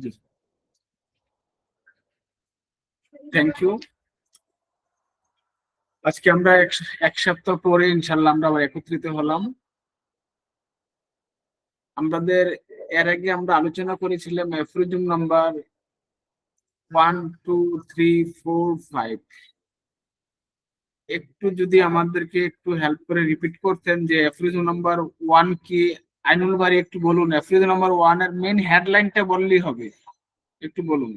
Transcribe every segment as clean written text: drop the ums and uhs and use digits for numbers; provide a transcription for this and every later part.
G, thank you. আজকে আমরা এক সপ্তাহ পরে ইনশাল্লাহ আমরা আবার একত্রিত হলাম। আমাদের এর আগে আমরা আলোচনা করেছিলাম অ্যাফ্রিজম নাম্বার 1 2 3 4 5। একটু যদি আমাদেরকে একটু হেল্প করে রিপিট করতেন যে অ্যাফ্রিজম নাম্বার 1 কি। আইনুল বাড়ি একটু বলুন, অ্যাফ্রিজম নাম্বার 1 এর মেইন হেডলাইনটা বললেই হবে, একটু বলুন।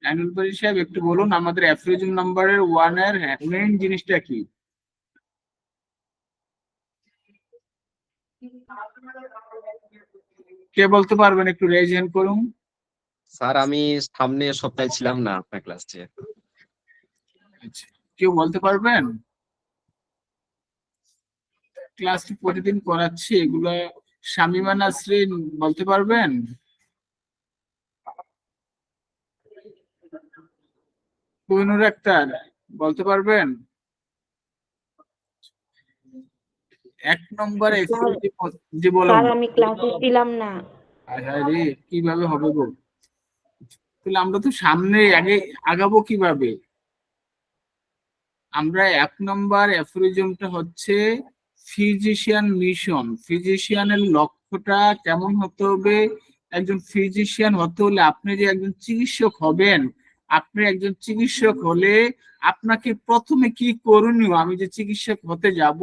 আইনুল বাড়ি সাহেব একটু বলুন আমাদের অ্যাফ্রিজম নাম্বারের 1 এর মেইন জিনিসটা কি। কে বলতে পারবেন একটু রেজ হ্যান্ড করুন। স্যার আমি সামনে সপ্তাহে ছিলাম না আপনার ক্লাসে। আচ্ছা, কেউ বলতে পারবেন? ক্লাস প্রতিদিন করাচ্ছি এগুলা। শামিমা নাসরিন বলতে পারবেন? কোহিনুর আক্তার বলতে পারবেন? 1 নম্বরে যে বলুন। স্যার আমি ক্লাসে ছিলাম না। আরে কিভাবে হবে গো? তাহলে আমরা তো সামনে আগে আগাবো কিভাবে? আমরা 1 নম্বর অ্যাফোরিজমটা হচ্ছে ফিজিশিয়ান মিশন। ফিজিশিয়ানের লক্ষ্যটা কেমন হতে হবে? একজন ফিজিশিয়ান হতে হলে আপনি যে একজন চিকিৎসক হবেন, আপনি একজন চিকিৎসক হলে আপনাকে প্রথমে কি করণীয়, আমি যে চিকিৎসক হতে যাব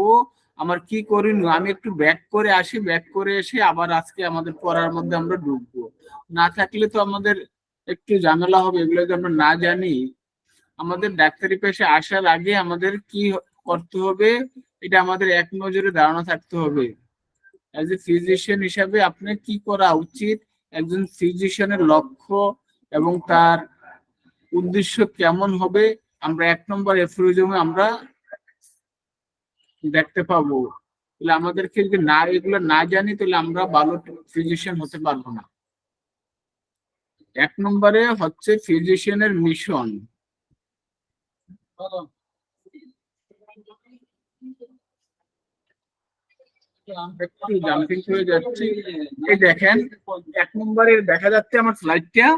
আমার কি করণীয়, আমি একটু ব্যাক করে আসি, ব্যাক করে এসে আবার আজকে আমাদের পড়ার মধ্যে আমরা ঢুকবো। না থাকলে তো আমাদের একটু ঝামেলা হবে, এগুলো যদি আমরা না জানি। আমাদের ডাক্তারি পেশায় আসার আগে আমাদের কি করতে হবে এটা আমাদের এক নজরে ধারণা থাকতে হবে। অ্যাজ এ ফিজিশিয়ান হিসাবে আপনার কি করা উচিত, একজন ফিজিশিয়ানের লক্ষ্য এবং তার উদ্দেশ্য কেমন হবে, আমরা 1 নম্বর অ্যাফোরিজমে আমরা দেখতে পাবো। তাহলে আমাদেরকে যদি না এগুলো না জানি তাহলে আমরা ভালো ফিজিশিয়ান হতে পারবো না। 1 নম্বরে হচ্ছে ফিজিশিয়ানের মিশন। একটু জাম্পিং হয়ে যাচ্ছে। এই দেখেন 1 নম্বরে দেখা যাচ্ছে আমার স্লাইডটা।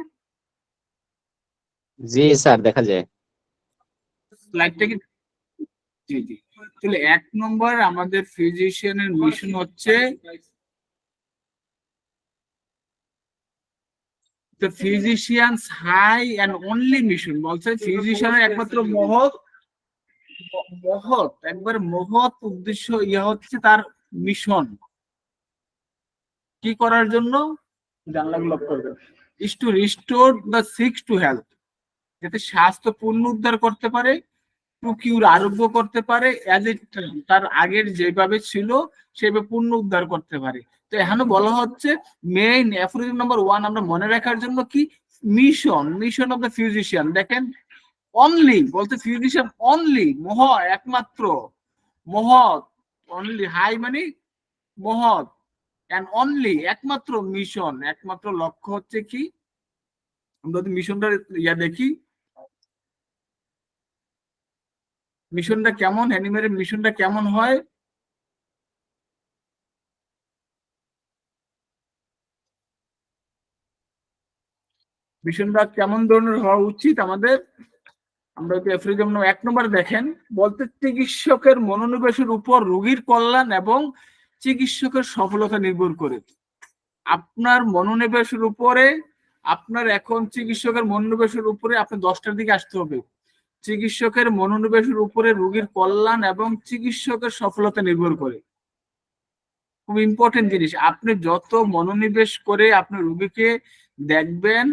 জি স্যার দেখা যায়। স্লাইডটা কি? জি জি। তাহলে 1 নম্বর আমাদের ফিজিশিয়ানের মিশন হচ্ছে the physician's high and only mission। বলছে ফিজিশিয়ানের একমাত্র মহৎ মহৎ একবার মহৎ উদ্দেশ্য ইয়া হচ্ছে তার মিশন। কি করার জন্য? জানলাগুলো লক করবে। is to restore the sick to health। যাতে স্বাস্থ্য পুনরুদ্ধার করতে পারে, টু কিউর আরোগ্য করতে পারে, অ্যাজ ইট তার আগের যেভাবে ছিল সেভাবে পুনরুদ্ধার করতে পারে। তো এখানে বলা হচ্ছে মেইন অ্যাফোরিজম নাম্বার 1 আমরা মনে রাখার জন্য কি mission, mission of the physician. দেখেন অনলি বলতে ফিজিশিয়ান অনলি একমাত্র মহৎ, অনলি হাই মানে মহৎ, এন্ড অনলি একমাত্র মিশন, একমাত্র লক্ষ্য হচ্ছে কি, আমরা যদি মিশনটা ইয়া দেখি মিশনটা কেমন, অ্যানিমেলের মিশনটা কেমন হয়। মিশনটা কেমন ধরনের হওয়া উচিত আমাদের? আমরা যদি অ্যাফ্রিজম 1 নম্বর দেখেন, বলতে চিকিৎসকের মনোনিবেশের উপর রোগীর কল্যাণ এবং চিকিৎসকের সফলতা নির্ভর করে। আপনার মনোনিবেশের উপরে, আপনার এখন চিকিৎসকের মনোনিবেশের উপরে আপনি 10টার দিকে আসতে হবে। চিকিৎসকের মনোনিবেশের উপরে রোগীর কল্যাণ এবং চিকিৎসকের সফলতা নির্ভর করে। খুব ইম্পর্টেন্ট জিনিস। আপনি যত মনোনিবেশ করে আপনি রোগীকে দেখবেন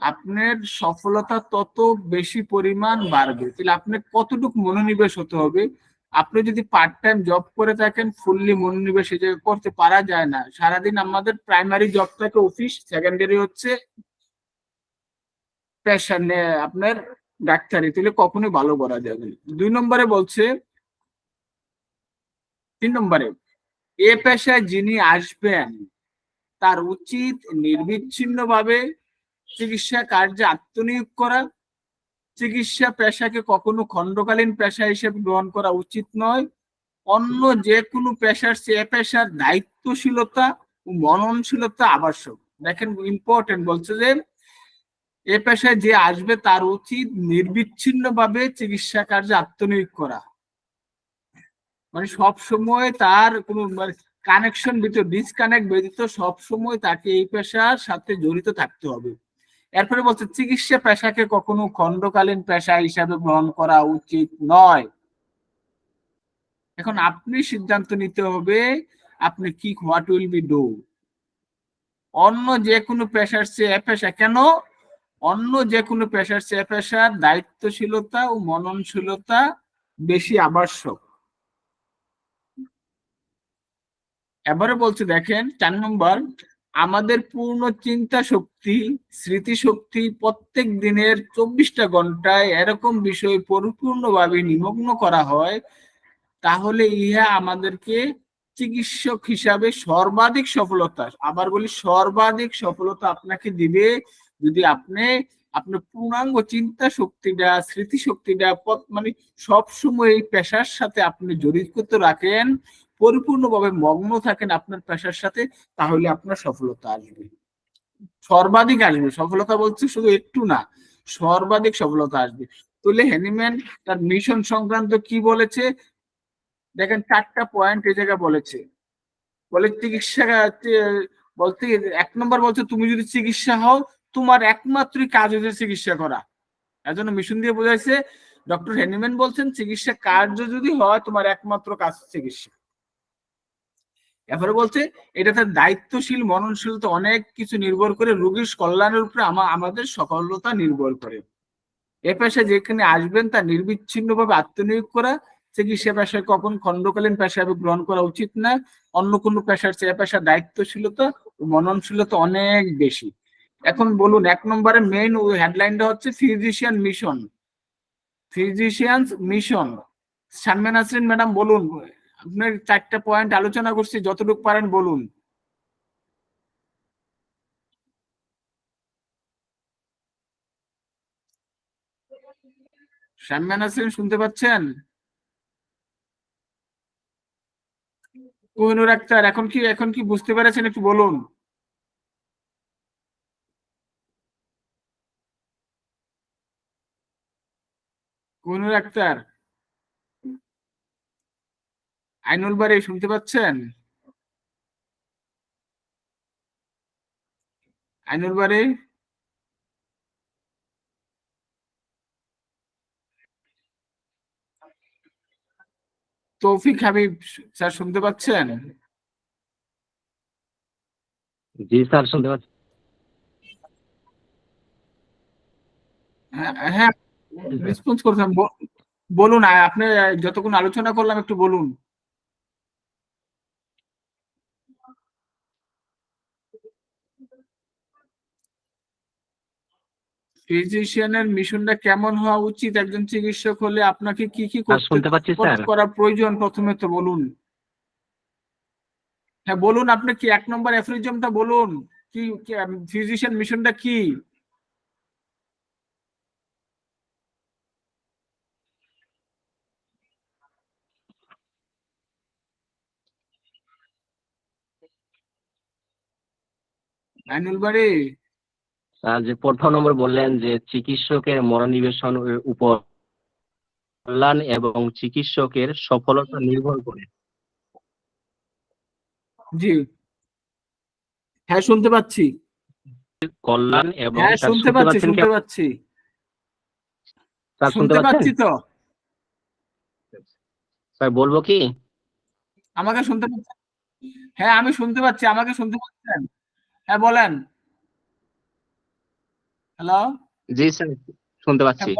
আপনার সফলতা তত বেশি পরিমাণ বাড়বে। তাহলে আপনি কতটুকু মনোনিবেশ হতে হবে। আপনি যদি পার্ট টাইম জব করে থাকেন ফুললি মনোনিবেশ এই জায়গায় করতে পারা যায় না। সারাদিন আমাদের প্রাইমারি জব থাকে অফিস, সেকেন্ডারি হচ্ছে পেশা আপনার ডাক্তারি, তাহলে কখনোই ভালো করা যাবে না। 2 নম্বরে বলছে, 3 নম্বরে এ পেশায় যিনি আসবেন তার উচিত নির্বিচ্ছিন্নভাবে চিকিৎসা কার্যে আত্মনিয়োগ করা। চিকিৎসা পেশাকে কখনো খণ্ডকালীন পেশা হিসেবে গ্রহণ করা উচিত নয়। অন্য যে কোনো পেশার চেয়ে পেশার দায়িত্বশীলতা ও মননশীলতা আবশ্যক। দেখেন ইম্পর্টেন্ট বলছে যে এ পেশায় যে আসবে তার উচিত নির্বিচ্ছিন্নভাবে চিকিৎসা কার্যে আত্মনিয়োগ করা, মানে সব সময় তার কোনো কানেকশন ব্যতীত, ডিসকানেক্ট ব্যতীত সব সময় তাকে এই পেশার সাথে জড়িত থাকতে হবে। এরপরে বলছে চিকিৎসা পেশাকে কখনো খণ্ডকালীন পেশা হিসাবে গ্রহণ করা উচিত নয়। এখন আপনি সিদ্ধান্ত নিতে হবে আপনি কি, হোয়াট উইল বি ডু। অন্য যে কোনো পেশার চেয়ে পেশা কেন, অন্য যে কোনো পেশার চেয়ে পেশার দায়িত্বশীলতা ও মননশীলতা বেশি আবশ্যক। এবারে বলছে দেখেন 4 নম্বর, আমাদের পূর্ণ চিন্তা শক্তি, স্মৃতিশক্তি প্রত্যেক দিনের 24টা ঘন্টায় এরকম বিষয় পরিপূর্ণভাবে নিমগ্ন করা হয়, তাহলে ইহা আমাদেরকে চিকিৎসক হিসাবে সর্বাধিক সফলতা, আবার বলি সর্বাধিক সফলতা আপনাকে দিবে যদি আপনি আপনার পূর্ণাঙ্গ চিন্তা শক্তিটা, স্মৃতিশক্তিটা মানে সবসময় এই পেশার সাথে আপনি জড়িত রাখেন, পরিপূর্ণভাবে মগ্ন থাকেন আপনার পেশার সাথে, তাহলে আপনার সফলতা আসবে, সর্বাধিক আসবে। সফলতা বলছি শুধু একটু না, সর্বাধিক সফলতা আসবে। তাহলে হ্যানিম্যান তার মিশন সংক্রান্ত কি বলেছে দেখেন, 4টা পয়েন্ট এই জায়গায় বলেছে। বলে চিকিৎসা বলতে 1 নম্বর বলছে তুমি যদি চিকিৎসা হও তোমার একমাত্র কাজ হচ্ছে চিকিৎসা করা। এর জন্য মিশন দিয়ে বোঝাইছে, ডক্টর হ্যানিম্যান বলছেন চিকিৎসা কার্য যদি হয় তোমার একমাত্র কাজ চিকিৎসা। এরপরে বলছে এটা তার দায়িত্বশীল মননশীলতা, অনেক কিছু নির্ভর করে, রোগীর কল্যাণের উপরে আমাদের সফলতা নির্ভর করে। এ পেশায় যেখানে আসবেন তা নির্বিচ্ছিন্নভাবে আত্মনিয়োগ করা। চিকিৎসা পেশায় কখন খণ্ডকালীন পেশা গ্রহণ করা উচিত না। অন্য কোনো পেশার চেয়ে পেশার দায়িত্বশীলতা ও মননশীলতা অনেক বেশি। এখন বলুন 1 নম্বরের মেইন হেডলাইনটা হচ্ছে physician mission. Physicians mission. Sharmin Nasrin madam বলুন, আপনার 4টা পয়েন্ট আলোচনা করছি, যতটুকু পারেন বলুন। শারমিন নাসরিন শুনতে পাচ্ছেন? কোহিনুর আক্তার এখন কি বুঝতে পেরেছেন একটু বলুন। কোহিনুর আক্তার, আইনুল বাড়ি শুনতে পাচ্ছেন? আইনুল বাড়ি, তৌফিক হাবিব স্যার শুনতে পাচ্ছেন? জি স্যার, শুনতে পাচ্ছি। হ্যাঁ, রেসপন্স করতাম। বলুন, আপনি যতক্ষণ আলোচনা করলাম একটু বলুন। ফিজিশিয়ানের মিশনটা কেমন হওয়া উচিত, একজন চিকিৎসক হলে আপনাকে কি কি শুনতে পাচ্ছি স্যার। করা প্রয়োজন প্রথমে তো বলুন। হ্যাঁ বলুন, আপনি কি 1 নম্বর অ্যাফরিজমটা বলুন, কি ফিজিশিয়ান মিশনটা কি? আইনুল বাড়ি, স্যার যে প্রথম নম্বর বললেন যে চিকিৎসকের মনোনিবেশনের উপর কল্যাণ এবং চিকিৎসকের সফলতা নির্ভর করে। জি হ্যাঁ শুনতে পাচ্ছি। কল্যাণ এবং হ্যাঁ স্যার শুনতে শুনতে পাচ্ছি, পাচ্ছেন কি? শুনতে পাচ্ছি, স্যার শুনতে শুনতে পাচ্ছেন? পাচ্ছি তো। স্যার বলবো কি? আমাকে শুনতে পাচ্ছেন? হ্যাঁ আমি শুনতে পাচ্ছি, আমাকে শুনতে পাচ্ছেন? হ্যাঁ বলেন। হ্যালো। জি স্যার, শুনতে হ্যাঁ পাচ্ছি।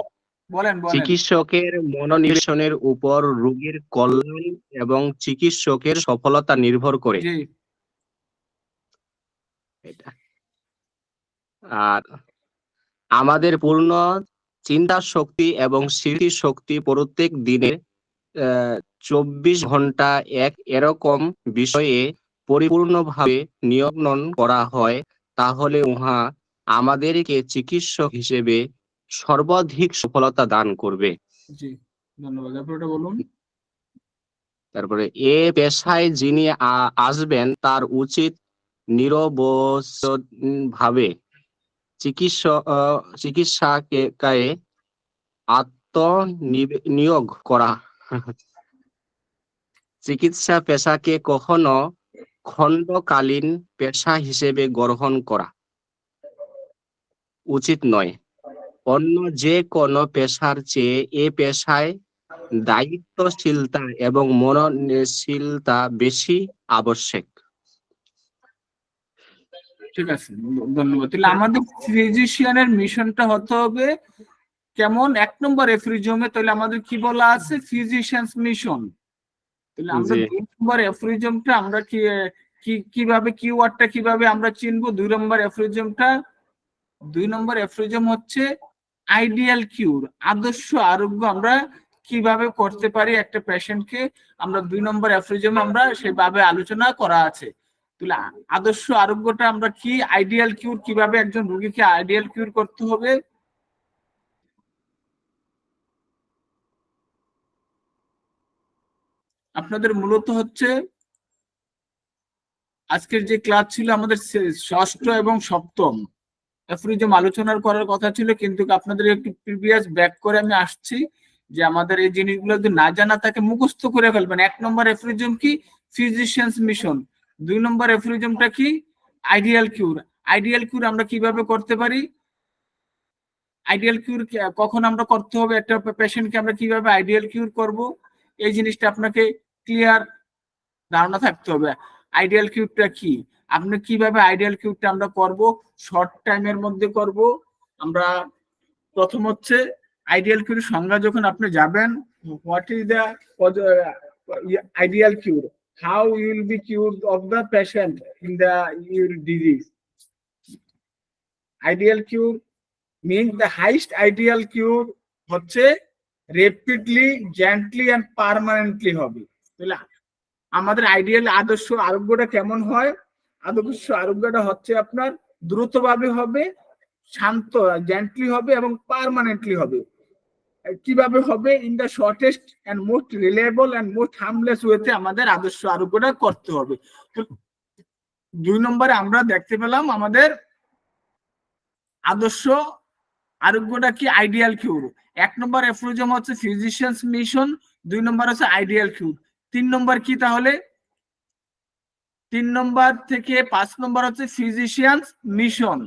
বলেন বলেন। চিকিৎসকের মনোনিবেশনের উপর রোগীর কল্যাণ এবং চিকিৎসকের সফলতা নির্ভর করে। জি এটা। আর আমাদের পূর্ণ চিন্তা শক্তি এবং স্মৃতি শক্তি প্রত্যেক দিনে 24 ঘন্টা এরকম বিষয়ে পরিপূর্ণভাবে নিয়ন্ত্রণ করা হয়, তাহলে উহা আমাদেরকে চিকিৎসক হিসেবে সর্বাধিক সফলতা দান করবে। জি ধন্যবাদ, আপনারটা বলুন। তারপরে এ পেশায় যিনি আসবেন তার উচিত নিরবচ্ছিন্নভাবে চিকিৎসাকে আত্মনিয়োগ করা। চিকিৎসা পেশাকে কখনো খণ্ডকালীন পেশা হিসেবে গ্রহণ করা উচিত নয়। অন্য যে কোনো পেশার চেয়ে এ পেশায় দায়িত্বশীলতা এবং মননশীলতা বেশি আবশ্যক। ঠিক আছে, ধন্যবাদ। তাহলে আমাদের ফিজিশিয়ানের মিশনটা হতে হবে কেমন? 1 নম্বর এফরিজমে তাহলে আমাদের কি বলা আছে? Physicians mission. তাহলে আমরা জি 2 নম্বর এফরিজমটা আমরা কিভাবে কিওয়ার্ডটা কিভাবে আমরা চিনবো? 2 নম্বর এফরিজমটা, 2 নম্বর এফরিজম হচ্ছে আইডিয়াল কিউর, আদর্শ আরোগ্য আমরা কিভাবে করতে পারি একটা পেশেন্টকে, আমরা 2 নম্বর এফরিজমে আমরা সেভাবে আলোচনা করা আছে। তাহলে আদর্শ আরোগ্যটা আমরা কি, আইডিয়াল কিউর কিভাবে একজন রোগীকে আইডিয়াল কিউর করতে হবে। আপনাদের মূলত হচ্ছে আজকের যে ক্লাস ছিল আমাদের 6ষ্ঠ এবং 7ম এফরিজম আলোচনার করার কথা ছিল, কিন্তু আপনাদের একটু প্রিভিয়াস ব্যাক করে আমি আসছি যে আমাদের এই জিনিসগুলো যদি না জানা থাকে মুখস্থ করে ফেলবেন। 1 নম্বর এফরিজম কি? Physicians mission. 2 নম্বর এফরিজমটা কি? আইডিয়াল কিউর। আইডিয়াল কিউর আমরা কিভাবে করতে পারি? আইডিয়াল কিউর কখন আমরা করতে হবে? একটা পেশেন্টকে আমরা কিভাবে আইডিয়াল কিউর করব, এই জিনিসটা আপনাকে ক্লিয়ার ধারণা থাকতে হবে। আইডিয়াল কিউরটা কি, আপনি কিভাবে আইডিয়াল কিউরটা আমরা করব, শর্ট টাইমের মধ্যে করব। আমরা প্রথম হচ্ছে আইডিয়াল কিউর সংজ্ঞা যখন আপনি যাবেন, what is the ideal cure, how you will be cured of the patient in the your disease. Ideal cure means the highest ideal cure হচ্ছে rapidly, gently and permanently হবে। তাহলে আমাদের আইডিয়াল আদর্শ আরোগ্যটা কেমন হয়? আদর্শ আরোগ্যটা হচ্ছে আপনার দ্রুতভাবে হবে, শান্ত, জেন্টলি হবে এবং পার্মানেন্টলি হবে। কিভাবে হবে? In the shortest and most reliable and most harmless ওয়েতে আমাদের আদর্শ আরোগ্যটা করতে হবে। 2 নম্বরে আমরা দেখতে পেলাম আমাদের আদর্শ আরোগ্যটা কি, আইডিয়াল কিউর। 1 নম্বর এফরিজম হচ্ছে ফিজিশিয়ানস মিশন, 2 নম্বর হচ্ছে আইডিয়াল কিউর। 3 নম্বর কি তাহলে? 3 নম্বর থেকে 5 নম্বর হচ্ছে ফিজিশিয়ানস মিশন।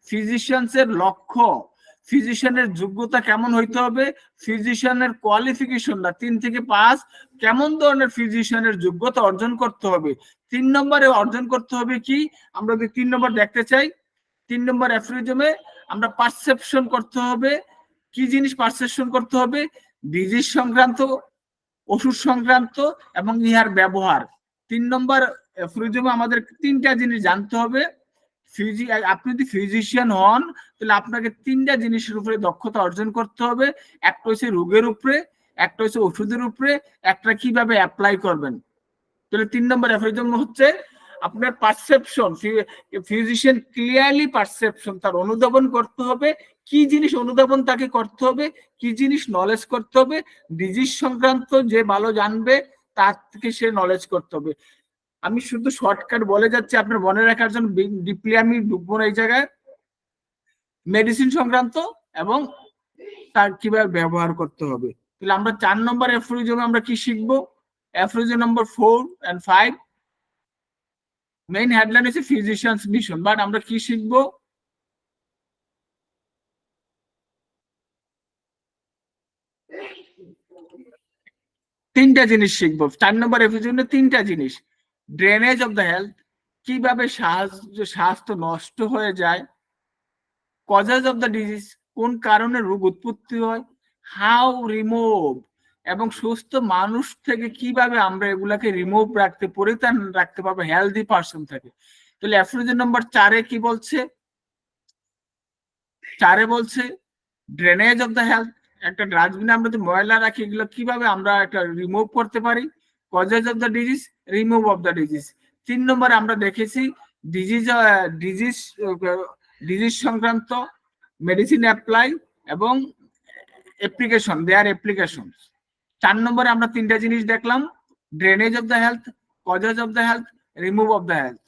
ফিজিশিয়ানস এর লক্ষ্য, ফিজিশিয়ানের যোগ্যতা কেমন হইতে হবে, ফিজিশিয়ানের কোয়ালিফিকেশনটা 3 থেকে 5 কেমন ধরনের ফিজিশিয়ানের যোগ্যতা অর্জন করতে হবে। 3 নম্বরে অর্জন করতে হবে কি, আমরা যদি 3 নম্বর দেখতে চাই, 3 নম্বর এফরিজমে আমরা পারসেপশন করতে হবে। কি জিনিস পারসেপশন করতে হবে? ডিজিজ সংক্রান্ত, ওষুধ সংক্রান্ত এবং ইহার ব্যবহার। 3 নম্বর এফরিজমে আমাদের 3টা জিনিস জানতে হবে। আপনি যদি ফিজিশিয়ান হন তাহলে আপনাকে 3টা জিনিসের উপরে দক্ষতা অর্জন করতে হবে। একটা হচ্ছে রোগের উপরে, একটা হচ্ছে ওষুধের উপরে, একটা কিভাবে অ্যাপ্লাই করবেন। তাহলে 3 নম্বর এফরিজম হচ্ছে আপনার পারসেপশন। ফিজিশিয়ান ক্লিয়ারলি পারসেপশন, তার অনুধাবন করতে হবে, কি জিনিস অনুধাবন তাকে করতে হবে, কি জিনিস নলেজ করতে হবে, ডিজিজ সংক্রান্ত যে ভালো জানবে তার থেকে সে নলেজ করতে হবে। আমি শুধু শর্টকাট বলে যাচ্ছি, আপনার মনে রাখার জন্য, ডিপলি আমি ঢুকবো না এই জায়গায়। মেডিসিন সংক্রান্ত এবং তার কিভাবে ব্যবহার করতে হবে। তাহলে আমরা 4 নম্বর এফরিজমে আমরা কি শিখবো? এফরিজম নম্বর 4 and 5 মেইন হেডলাইন হচ্ছে ফিজিশিয়ানস মিশন, বাট আমরা কি শিখবো? তিনটা জিনিস শিখবো 4 নম্বর এপিসোডে। 3টা জিনিস: ড্রেনেজ অফ দ্য হেলথ, কিভাবে স্বাস্থ্য নষ্ট হয়ে যায়; কজেস অফ দ্য ডিজিজ, কোন কারণে রোগ উৎপত্তি হয়; হাউ রিমুভ, এবং সুস্থ মানুষ থেকে কিভাবে আমরা এগুলাকে রিমুভ রাখতে, পরিত্রাণ রাখতে পারবো হেলদি পার্সন থেকে। তাহলে এফরিজন নম্বর 4-এ কি বলছে? 4-এ বলছে ড্রেনেজ অফ দ্য হেলথ, একটা ডাস্টবিনে আমরা যে ময়লা রাখি এগুলো কিভাবে আমরা একটা রিমুভ করতে পারি; causes of the disease, remove of the disease. 3 নম্বরে আমরা দেখেছি ডিজিজ সংক্রান্ত মেডিসিন অ্যাপ্লাই এবং অ্যাপ্লিকেশন, দেয়ার অ্যাপ্লিকেশন। 4 নম্বরে আমরা 3টা জিনিস দেখলাম: drainage of the health, causes of the health, remove of the health.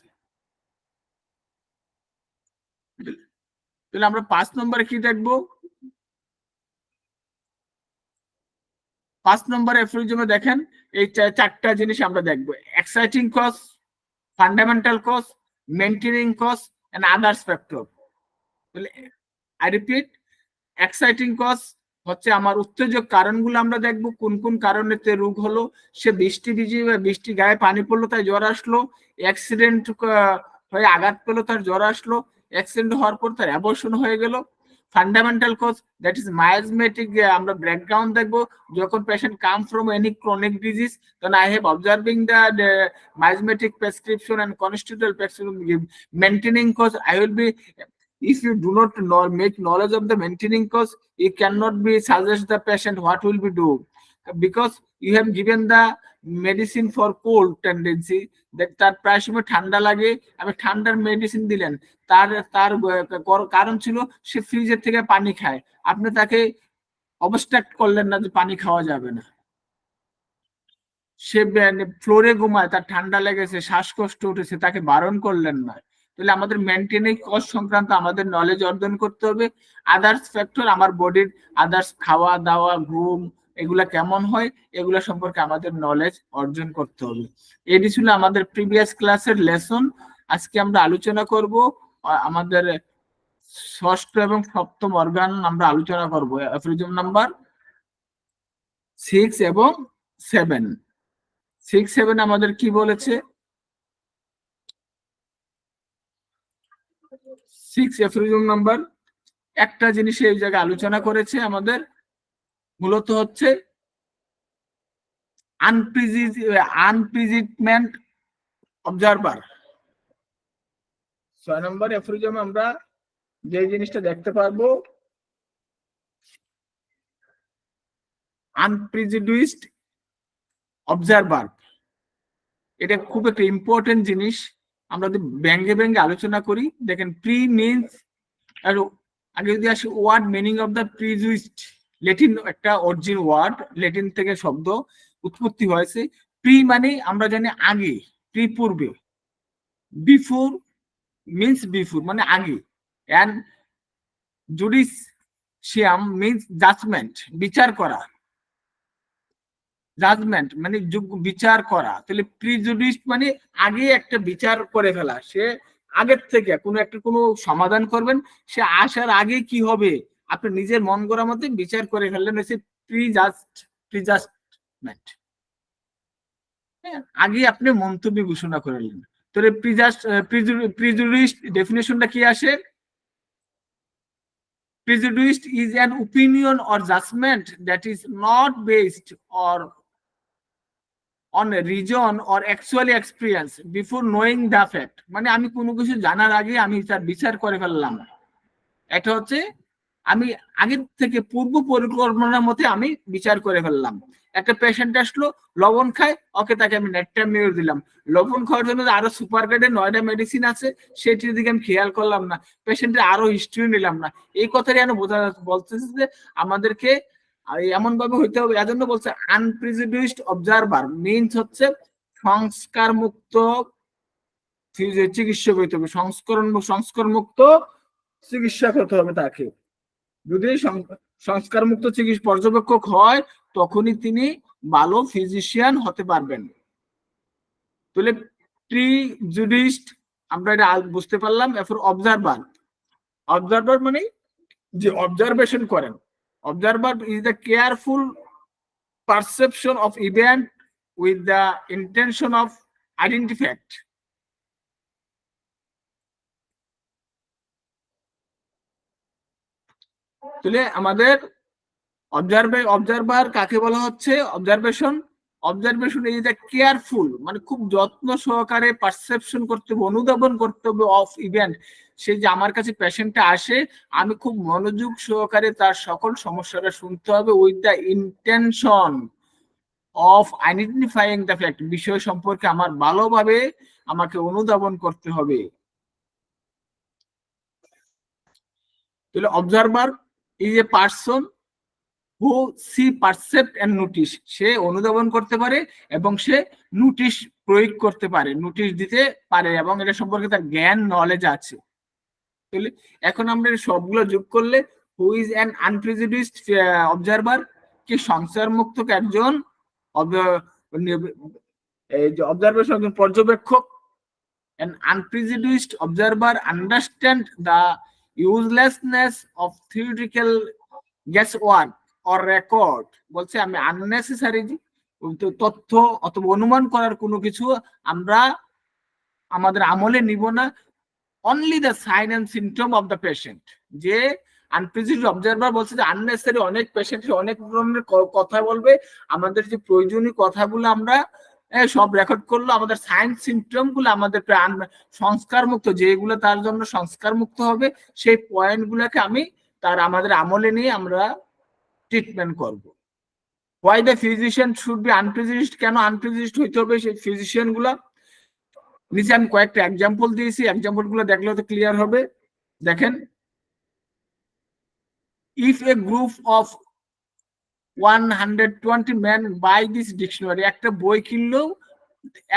তাহলে আমরা 5 নম্বরে কি দেখবো? 5 নম্বরে অ্যাফোরিজমে দেখেন এই চারটা জিনিস আমরা দেখবো: exciting cause, fundamental cause, maintaining cause and others factor. তাহলে আই রিপিট, এক্সাইটিং কজ হচ্ছে আমার উত্তেজক কারণগুলো আমরা দেখবো, কোন কোন কারণেতে রোগ হলো। সে বৃষ্টি ভিজে, বৃষ্টি গায়ে পানি পড়লো তাই জ্বর আসলো, অ্যাক্সিডেন্ট হয়ে আঘাত পেলো তার জ্বর আসলো, অ্যাক্সিডেন্ট হওয়ার পর তার অ্যাবর্শন হয়ে গেল। Fundamental cause, that is miasmatic, আমরা ব্যাকগ্রাউন্ড দেখবো। যখন patient come from any chronic disease, then I have observing the miasmatic prescription and constitutional prescription. Maintaining cause, I will be, if you do not make knowledge of the maintaining cause, you cannot be suggest the patient what will be do, because you have given the medicine for cold tendency, that তার প্রায় সময় ঠান্ডা লাগে, আমি ঠান্ডার medicine দিলেন, তার তার কারণ ছিল সে ফ্রিজের থেকে পানি খায়, আপনি তাকে অবস্ট্রাক্ট করলেন না যে পানি খাওয়া যাবে না। সে ফ্লোরে ঘুমায়, তার ঠান্ডা লেগেছে, শ্বাসকষ্ট উঠেছে, তাকে বারণ করলেন না। তাহলে আমাদের মেইনটেইনিং কজ সংক্রান্ত আমাদের নলেজ অর্জন করতে হবে। আদার্স ফ্যাক্টর, আমার বডির আদার্স খাওয়া দাওয়া, ঘুম, এগুলা কেমন হয়, এগুলা সম্পর্কে আমাদের নলেজ অর্জন করতে হবে। এটি ছিল আমাদের প্রিভিয়াস ক্লাসের লেসন। আজকে আমরা আলোচনা করব আমাদের ষষ্ঠ এবং সপ্তম অর্গান আমরা আলোচনা করব, অ্যাফোরিজম নাম্বার 6 এবং 7। 6, 7 আমাদের কি বলেছে? 6 অ্যাফোরিজম নাম্বার একটা জিনিস এই জায়গায় আলোচনা করেছে আমাদের, মূলত হচ্ছে আনপ্রিজিটমেন্ট অবজারভার। 6 নম্বর অ্যাফোরিজম আমরা যে জিনিসটা দেখতে পারবো, আনপ্রিজুডিউসড অবজারভার। এটা খুব একটা ইম্পর্টেন্ট জিনিস, আমরা যদি ব্যঙ্গে ব্যঙ্গে আলোচনা করি। দেখেন, প্রি মিনস, আর আগে যদি আসি word meaning of the prejudiced, Latin একটা অরিজিন ওয়ার্ড, ল্যাটিন থেকে শব্দ উৎপত্তি হয়েছে। প্রি মানে আমরা জানি আগে, প্রি পূর্বে, বিফোর মিনস বিফোর মানে আগে, এন্ড জুডিশিয়াম মিনস জাজমেন্ট, বিচার করা, জাজমেন্ট মানে বিচার করা। তাহলে প্রিজুডিস মানে আগে একটা বিচার করে ফেলা, সে আগের থেকে কোনো সমাধান করবেন, সে আসার আগে কি হবে আপনি নিজের মন গড়া মতে বিচার করে ফেললেন, হচ্ছে প্রিজাজমেন্ট। আগে আপনি মন্তব্য ঘোষণা করলেন। তাহলে প্রিজুডিস ডেফিনেশনটা কি আসে? Prejudice is an opinion or judgment that is not based on a reason or actual experience before knowing the fact. মানে আমি কোনো কিছু জানার আগে আমি তার বিচার করে ফেললাম। এটা হচ্ছে আমি আগে থেকে পূর্ব পরিকল্পনার মতে আমি বিচার করে ফেললাম। একটা পেশেন্ট আসলো, লবণ খায়, ওকে তাকে আমি নেট্টামিউর দিলাম। লবণ খাওয়ার জন্য আরো সুপার কার্ডে 9টা মেডিসিন আছে, সেটির দিকে আমি খেয়াল করলাম না, পেশেন্টের আরো হিস্ট্রি নিলাম না। এই কথাটাই আমি বলতেছি যে আমাদেরকে এমন ভাবে হইতে হবে। এজন্য বলছে আনপ্রিজুডিউসড অবজারভার মিনস হচ্ছে সংস্কার মুক্ত চিকিৎসক হইতে হবে, সংস্কার মুক্ত চিকিৎসক হতে হবে তাকে। যদি সংস্কার মুক্ত চিকিৎসা পর্যবেক্ষক হয়, তখনই তিনি ভালো ফিজিশিয়ান হতে পারবেন। তাহলে প্রিজুডিউসড আমরা এটা বুঝতে পারলাম। এরপর অবজারভার মানে যে অবজারভেশন করেন। Observer is the careful perception of event with the intention of identify. তাহলে আমাদের অবজারভার কাকে বলা হচ্ছে? অবজারভেশন ইজ দ্য কেয়ারফুল মানে খুব যত্ন সহকারে পারসেপশন করতে হবে, অনুধাবন করতে হবে অফ ইভেন্ট। সে যে আমার কাছে পেশেন্টটা আসে, আমি খুব মনোযোগ সহকারে তার সকল সমস্যাটা শুনতে হবে, with the intention of identifying the fact, বিষয় সম্পর্কে আমার ভালোভাবে আমাকে অনুধাবন করতে হবে। তাহলে observer is a person who see percept and notice, সে অনুধাবন করতে পারে এবং সে নোটিশ প্রয়োগ করতে পারে, নোটিশ দিতে পারে, এবং এটা সম্পর্কে তার জ্ঞান নলেজ আছে। তাহলে এখন আমরা সবগুলো যোগ করলে হু ইজ অ্যান আনপ্রেজুডিসড অবজারভার, কি সংসার মুক্ত একজন অবজারভেশন, একজন পর্যবেক্ষক। An unprejudiced observer understand the uselessness of theoretical guesswork or record। বলছে আমি আননেসেসারি তথ্য অথবা অনুমান করার কোনো কিছু আমরা আমাদের আমলে নিব না। Only the sign and symptom of the patient. যে আনপ্রেজুডিসড অবজারভার বলছে যে আননেসেসারি অনেক পেশেন্ট অনেক ধরনের কথা বলবে, আমাদের যে প্রয়োজনীয় কথাগুলো আমরা সব রেকর্ড করলো, আমাদের সায়েন্স সিমটম গুলো আমাদের সংস্কার মুক্ত, যেগুলো তার জন্য সংস্কার মুক্ত হবে, সেই পয়েন্ট গুলাকে আমি আমাদের আমলে নিয়ে আমরা ট্রিটমেন্ট করব। Why the physician should be unprejudiced, কেন আনপ্রেজুডিসড হইতে হবে সেই ফিজিশিয়ান গুলা? নিচে আমি কয়েকটা এক্সাম্পল দিয়েছি, এক্সাম্পল গুলো দেখলে তো ক্লিয়ার হবে। দেখেন, if a group of 120 men by this dictionary, একটা বই কিনলো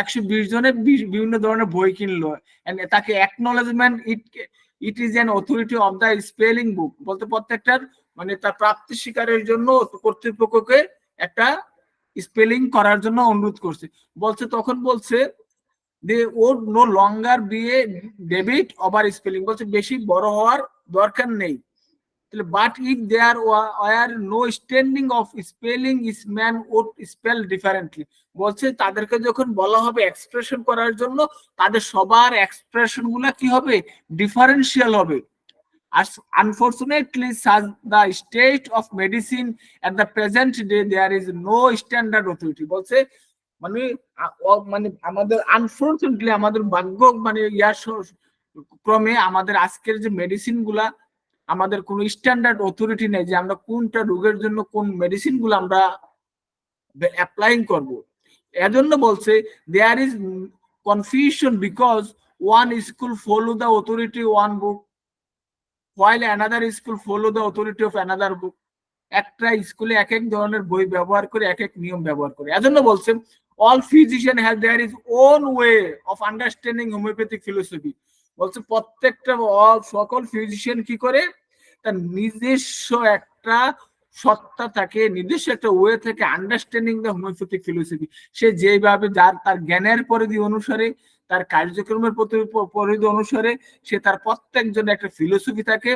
120 জনে বিভিন্ন ধরনের বই কিনলো, তাকে acknowledgement it is an authority of the spelling book, বলতে প্রত্যেকটার মানে তার প্রাপ্তি স্বীকারের জন্য কর্তৃপক্ষকে একটা স্পেলিং করার জন্য অনুরোধ করছে। বলছে তখন বলছে they would no longer be a debit over spelling, বলছে বেশি বড় হওয়ার দরকার নেই। But if there were no standing of spelling, is man would spell differently। বলছে তাদেরকে যখন বলা হবে এক্সপ্রেশন করার জন্য, তাদের সবার এক্সপ্রেশন গুলা কি হবে? ডিফারেন্সিয়াল হবে। As unfortunately such the state of medicine at the present day, there is no standard authority। বলছে মানে আমাদের আনফরচুনেটলি আমাদের ভাগ্য মানে ক্রমে আমাদের আজকের যে মেডিসিন গুলা, আমাদের কোনো স্ট্যান্ডার্ড অথরিটি নেই যে আমরা কোনটা রোগের জন্য কোন মেডিসিন গুলো আমরা অ্যাপ্লাইং করব। এজন্য বলছে there is confusion because one school follow the authority one book while another school follow the authority of another book। একটা স্কুলে এক এক ধরনের বই ব্যবহার করে এক এক নিয়ম ব্যবহার করে। এজন্য বলছে all physician has their own way of understanding homeopathic philosophy। বলছে প্রত্যেকটা সকল ফিজিশিয়ান কি করে, তার নিজস্ব একটা সত্তা থাকে, নিজস্ব একটা ওয়ে থেকে আন্ডারস্ট্যান্ডিং দ্য হোমিওপ্যাথিক ফিলোসফি। সে যেভাবে যার তার জ্ঞানের পরিধি অনুসারে, তার কার্যক্রমের পরিধি অনুসারে সে তার প্রত্যেকজনের একটা ফিলোসফি থাকে,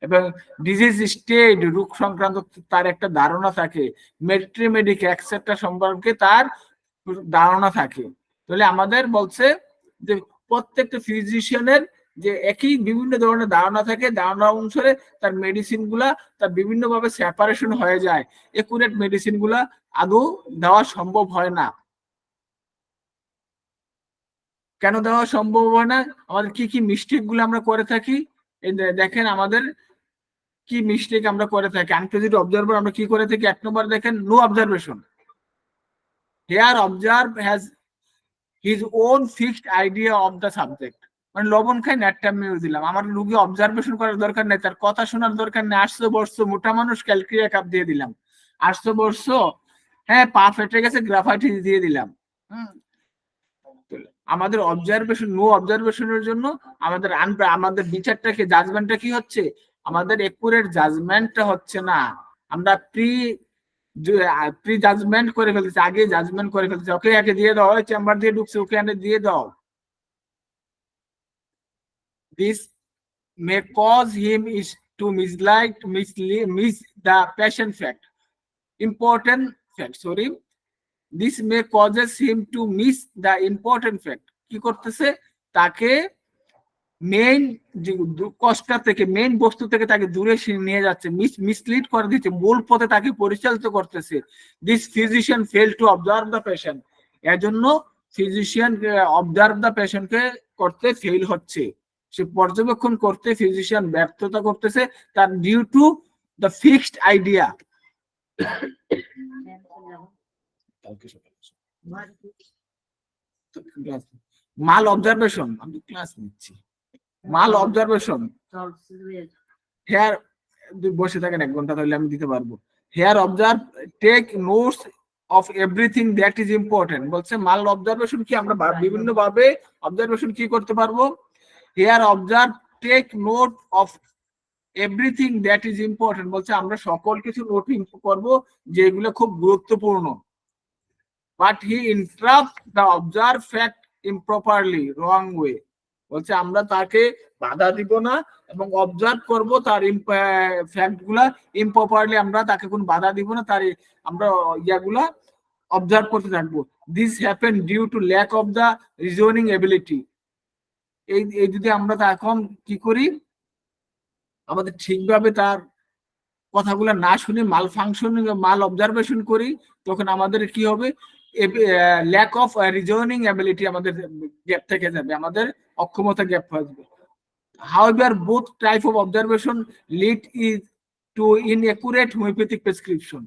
এবং ডিজিজ স্টেট রোগ সংক্রান্ত তার একটা ধারণা থাকে, মেট্রিমেডিক এক্সেট্রা সম্পর্কে তার ধারণা থাকে। তাহলে আমাদের বলছে যে প্রত্যেকটা ফিজিশিয়ানের যে একই বিভিন্ন ধরনের ধারণা থাকে, ধারণা অনুসারে তার মেডিসিন গুলা তার বিভিন্ন ভাবে সেপারেশন হয়ে যায়, একুরেট মেডিসিন গুলা আদৌ দেওয়া সম্ভব হয় না। কেন দেওয়া সম্ভব হয় না? আমাদের কি কি মিস্টেক গুলো আমরা করে থাকি, দেখেন আমাদের কি মিস্টেক আমরা করে থাকি। আনপ্রেজুডিসড অবজারভার আমরা কি করে থাকি? এক নম্বর দেখেন, no observation. Here observe has his own fixed idea of the subject. মানে লবণ খাই ন্যাটটা মেরে দিলাম, আমার রুগী অবজারভেশন করার দরকার নেই, তার কথা শোনার দরকার নেই। 800 বর্ষ মোটা মানুষ ক্যালকুলিয়া কাপ দিয়ে দিলাম, 800 বর্ষ হ্যাঁ পা ফেটে গেছে গ্রাফাইটিস দিয়ে দিলাম। আমাদের অবজারভেশন, নো অবজারভেশনের জন্য আমাদের আমাদের বিচারটাকে জাজমেন্টটা কি হচ্ছে, আমাদের একুরেট জাজমেন্টটা হচ্ছে না। আমরা প্রি জাজমেন্ট করে ফেলতেছি, আগে জাজমেন্ট করে ফেলতেছি। ওকে একে দিয়ে দাও, ওই চেম্বার দিয়ে ঢুকছে ওকে এনে দিয়ে দাও। This may cause him is to miss the patient fact, important fact, sorry। This may causes him to miss the important fact। কি করতেছে, তাকে মেইন কষ্টটা থেকে, মেইন বস্তু থেকে তাকে দূরে নিয়ে যাচ্ছে, মিসলিড করে দিচ্ছে, মূল পথে তাকে পরিচালিত করতেছে। This physician fail to observe the patient. এর জন্য ফিজিশিয়ান অবজার্ভ দ্য পেশেন্টকে করতে ফেল হচ্ছে, সে পর্যবেক্ষণ করতে ফিজিশিয়ান ব্যর্থতা করতেছে, তার due to the fixed idea. Mal observation, আমি ক্লাস নিচ্ছি। মাল অবজারভেশন, হ্যাঁ বসে থাকেন 1 ঘন্টা, তাহলে আমি দিতে পারবো। Here observe take notes of everything that is important. বলছে মাল অবজারভেশন কি আমরা বিভিন্ন ভাবে অবজারভেশন কি করতে পারবো। Here observe take note of everything that is important. বলছে আমরা সকল কিছু নোট করবো যেগুলো খুব গুরুত্বপূর্ণ। But he interrupt the observe fact improperly, wrong way. বলছে আমরা তাকে বাধা দিব না এবং অবজার্ভ করব তার ফ্যাক্ট গুলা ইমপ্রপারলি, আমরা তাকে কোনো বাধা দিব না, তার আমরা ইয়াগুলা অবজার্ভ করতে থাকবো। This happen due to lack of the reasoning ability. এই যদি আমরা এখন কি করি, আমাদের ঠিকভাবে তার কথাগুলো না শুনে মাল ফাংশন মাল অবজারভেশন করি, তখন আমাদের কি হবে, ল্যাক অফ রিজনিং অ্যাবিলিটি, আমাদের গ্যাপ থেকে যাবে, আমাদের অক্ষমতা গ্যাপ হয়ে যাবে। However, both type of observation lead is to inaccurate homeopathic prescription.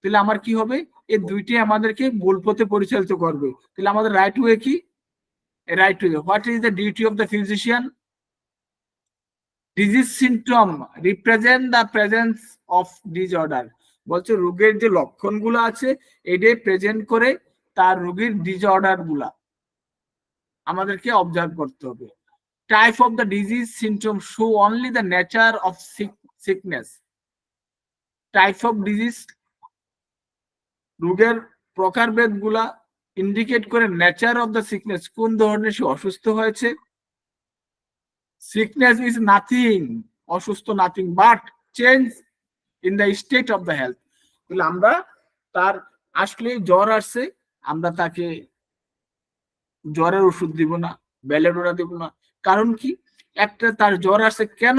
তাহলে আমার কি হবে, এই দুইটি আমাদেরকে ভুল পথে পরিচালিত করবে। তাহলে আমাদের রাইট ওয়ে কি, right way, what is the duty of the physician? Disease symptom represent the presence of disorder. বলছে রোগের যে লক্ষণগুলো আছে এটাই প্রেজেন্ট করে তার রোগীর ডিসঅর্ডার গুলা আমাদেরকে অবজার্ভ করতে হবে। Type of the disease symptoms show only the nature of sickness. Type of disease রোগের প্রকারভেদ গুলা ইন্ডিকেট করে নেচার অফ দ্য সিকনেস, কোন ধরনের সে অসুস্থ হয়েছে। সিকনেস ইজ নাথিং, অসুস্থ nothing, but change in the state of the health. তাহলে আমরা তার আসলে জ্বর আসছে, আমরা তাকে জ্বরের ওষুধ দিব না, বেলেডোনা দিব না। কারণ কি, একটা তার জ্বর আসছে, কেন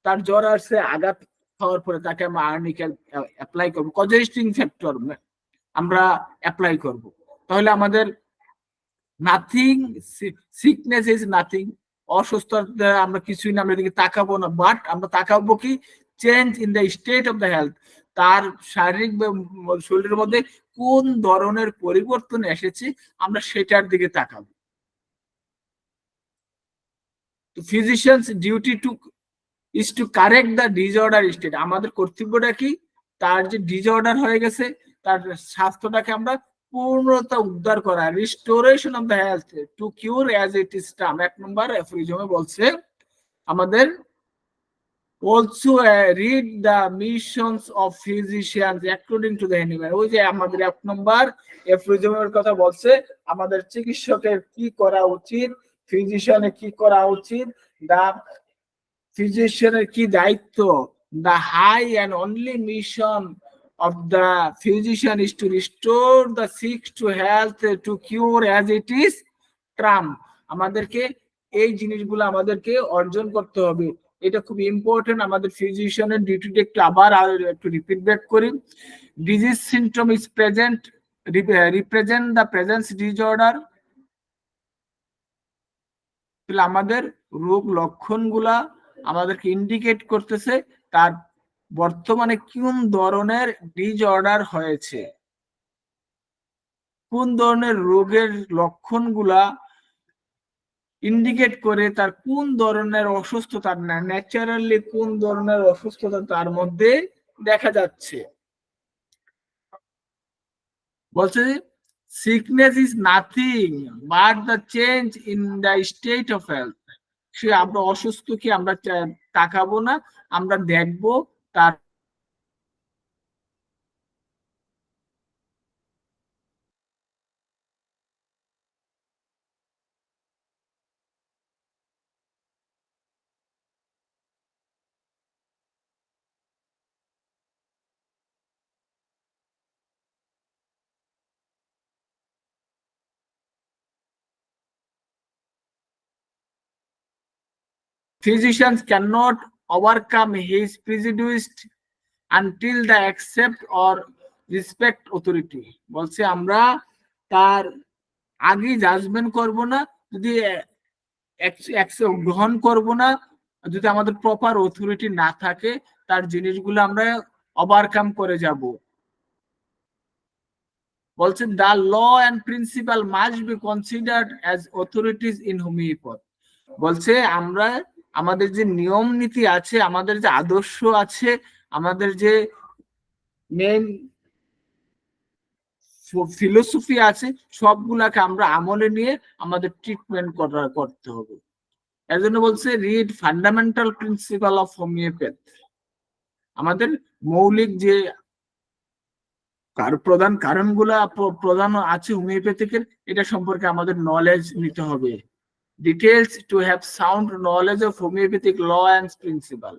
তার জ্বর আসছে, আঘাত খাওয়ার পরে তাকে আমরা আর্নিকেল অ্যাপ্লাই করবো, কজেস্টিং ফ্যাক্টর আমরা অ্যাপ্লাই করব। তাহলে আমাদের নাথিং, সিকনেস ইজ নাথিং, অসুস্থতা আমরা কিছুই না, আমরা এদিকে তাকাবো না, বাট আমরা তাকাবো কি, change in the state of the health, তার শারীরিক শরীরের মধ্যে কোন ধরনের পরিবর্তন এসেছে আমরা সেটার দিকে তাকাবো। Physician's duty to is to correct the disorder state. আমাদের কর্তব্যটা কি, তার যে ডিসঅর্ডার হয়ে গেছে তার স্বাস্থ্যটাকে আমরা পূর্ণতা উদ্ধার করা, restoration of the health to cure as it is term. 1 number অ্যাফরিজমে বলছে আমাদের also read the missions of physicians according to the animal। ওই যে আমাদের 1 নম্বর অ্যাফরিজমের কথা বলছে, আমাদের চিকিৎসকের কি করা উচিত, ফিজিশিয়ানের কি করা উচিত, দা ফিজিশিয়ানের কি দায়িত্ব। The high and only mission of the physician is to restore the sick to health, to cure as it is term। আমাদেরকে এই জিনিসগুলো আমাদেরকে অর্জন করতে হবে, এটা খুব ইম্পর্টেন্ট। আমাদের ফিজিশিয়ানের ডিউটিটা একটু আবার একটু রিপিট ব্যাক করি। Disease symptom is present represent the presence disorder. তাহলে আমাদের রোগ লক্ষণগুলা আমাদেরকে ইন্ডিকেট করতেছে তার বর্তমানে কোন ধরনের ডিসঅর্ডার হয়েছে, কোন ধরনের রোগের লক্ষণগুলা ইন্ডিকেট করে তার কোন ধরনের অসুস্থতা, ন্যাচারালি কোন ধরনের অসুস্থতা তার মধ্যে দেখা যাচ্ছে। বলছে sickness is nothing but the change in the state of health. সে আমরা অসুস্থ কি আমরা তাকাবো না, আমরা দেখবো তার physicians cannot overcome his prejudice until they accept or respect authority। বলছে আমরা তার আগে জাজমেন্ট করব না, যদি গ্রহণ করব না, যদি আমাদের প্রপার অথরিটি না থাকে, তার জিনিসগুলো আমরা ওভারকাম করে যাব। বলছেন the law and principle must be considered as authorities in homoeopathy. বলছে আমরা আমাদের যে নিয়ম নীতি আছে, আমাদের যে আদর্শ আছে, আমাদের যে মেইন ফিলোসফি আছে, সবগুলাকে আমরা আমলে নিয়ে আমাদের ট্রিটমেন্ট করতে হবে। এর জন্য বলছে read fundamental principal of homeopath. আমাদের মৌলিক যে প্রধান কারণগুলা প্রধান আছে হোমিওপ্যাথিকের, এটা সম্পর্কে আমাদের নলেজ নিতে হবে। Details to have sound knowledge of homoeopathic law and principal.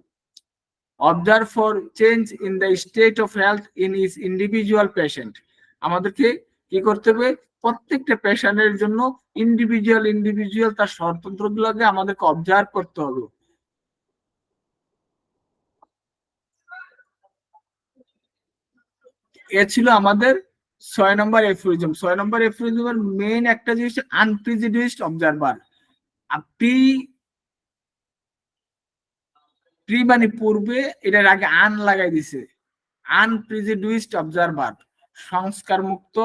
Observe for change in the state of health in is individual patient. আমাদেরকে কি করতে হবে, প্রত্যেকটা পেশেন্টের জন্য ইন্ডিভিজুয়াল তার স্বতন্ত্রগুলোকে আমাদেরকে অবজার্ভ করতে হবে। এ ছিল আমাদের 6 নম্বর এফোরিজম। 6 নম্বর এফোরিজমের মেইন একটা জিনিস আনপ্রিজুডিসড অবজারভার। প্রি মানে পূর্বে, এটার আগে আন লাগাই দিছে। আনপ্রিজুডিসড অবজারভার, সংস্কার মুক্ত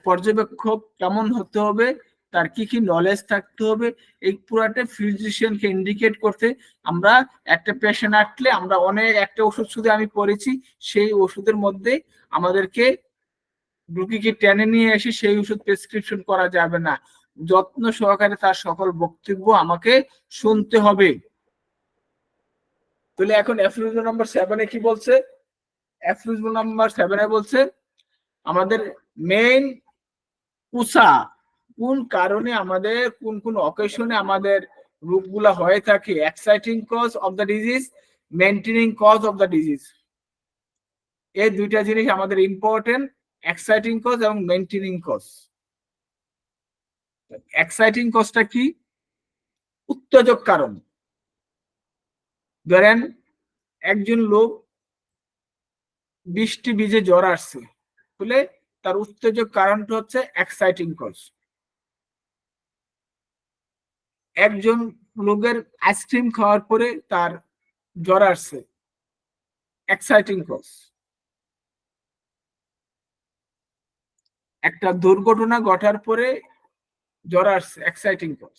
পর্যবেক্ষক কেমন হতে হবে, তার কি কি নলেজ থাকতে হবে, এই পুরাটা ফিজিশিয়ানকে ইন্ডিকেট করতে। আমরা একটা পেশেন্ট আসলে আমরা অনেক একটা ওষুধ শুধু আমি পড়েছি, সেই ওষুধের মধ্যে আমাদেরকে রুগীকে টেনে নিয়ে এসে সেই ওষুধ প্রেসক্রিপশন করা যাবে না। যত্ন সহকারে তার সকল বক্তব্য আমাকে শুনতে হবে। তাহলে এখন এফিউজন নাম্বার 7 কি বলছে? এফিউজন নাম্বার 7 বলছে আমাদের মেইন কুসা, কোন কারণে আমাদের কোন কোন অকেশনে আমাদের রোগগুলা হয়ে থাকে। Exciting cause of the disease, maintaining cause of the disease. এই দুইটা জিনিস আমাদের ইম্পর্টেন্ট, এক্সাইটিং কজ এবং মেইনটেনিং কজ। এক্সাইটিং কজটা কি? উত্তেজক কারণ। ধরেন একজন লোক বৃষ্টি ভিজে জ্বর আসছে, বলে তার উত্তেজক কারণটা হচ্ছে এক্সাইটিং কজ। একজন লোকের আইসক্রিম খাওয়ার পরে তার জ্বর আসছে, এক্সাইটিং কজ। একটা দুর্ঘটনা ঘটার পরে জ্বর আসছে, এক্সাইটিং কজ।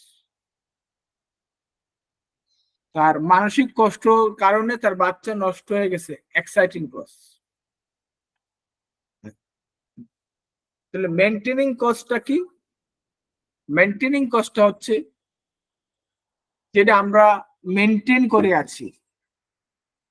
তার মানসিক কষ্ট কারণে তার বাচ্চা নষ্ট হয়ে গেছে, এক্সাইটিং কজ। তাহলে মেইনটেনিং কজটা কি? মেইনটেনিং কজটা হচ্ছে যেটা আমরা মেনটেন করে আছি,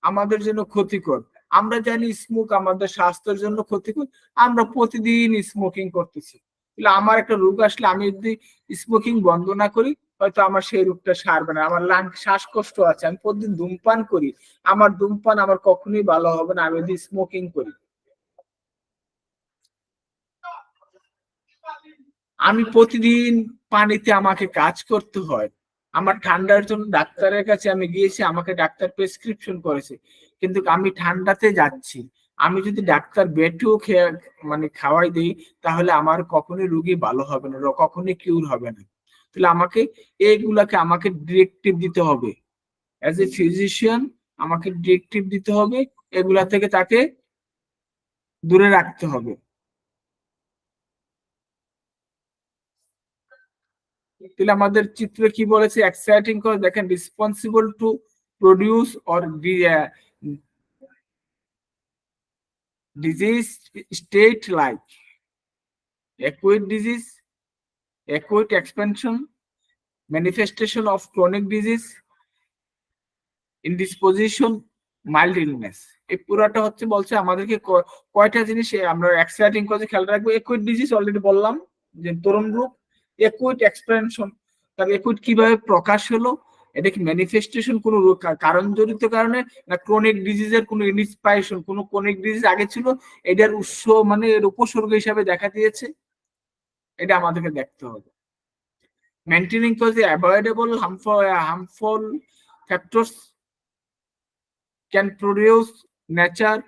আমাদের জন্য ক্ষতিকর। আমরা জানি স্মোক আমাদের স্বাস্থ্যের জন্য ক্ষতিকর, আমরা প্রতিদিন স্মোকিং করতেছি। তাহলে আমার একটা রোগ আসলে আমি যদি স্মোকিং বন্ধ না করি, হয়তো আমার সেই রোগটা সারবে না। আমার শ্বাসকষ্ট আছে, আমি প্রতিদিন ধূমপান করি, আমার ধূমপান আমার কখনোই ভালো হবে না আমি যদি স্মোকিং করি। আমি প্রতিদিন পানিতে আমাকে কাজ করতে হয়। আমার ঠান্ডার জন্য ডাক্তারের কাছে আমি গিয়েছি, আমাকে ডাক্তার প্রেসক্রিপশন করেছে, কিন্তু আমি ঠান্ডাতে যাচ্ছি। আমি যদি ডাক্তার বেটেও মানে খাওয়াই দিই, তাহলে আমার কখনোই রোগী ভালো হবে না, কখনোই কিউর হবে না। তাহলে আমাকে এইগুলাকে আমাকে ডিরেক্টিভ দিতে হবে। অ্যাজ এ ফিজিশিয়ান আমাকে ডিরেক্টিভ দিতে হবে, এগুলা থেকে তাকে দূরে রাখতে হবে। তাহলে আমাদের চিত্রে কি বলেছে? এক্সাইটিং কজ, দেখেন, responsible to produce or disease state like acute disease, acute expansion, manifestation of chronic disease, indisposition, mild illness। এই পুরাটা হচ্ছে বলছে আমাদেরকে কয়টা জিনিস আমরা এক্সাইটিং কজে খেয়াল রাখবো। একুইট ডিজিজ অলরেডি বললাম যে তরুণ রোগ। একুইট এক্সপেনশন, তার একুইট কিভাবে প্রকাশ হলো, এটা কি ম্যানিফেস্টেশন কোনো কারণ জড়িত কারণে, না ক্রনিক ডিজিজের কোনো ইনস্পাইরেশন, কোনো ক্রনিক ডিজিজ আগে ছিল, এটার উৎস মানে এর উপসর্গ হিসাবে দেখা দিয়েছে, এটা আমাদেরকে দেখতে হবে। Maintaining cause avoidable harmful factors can produce nature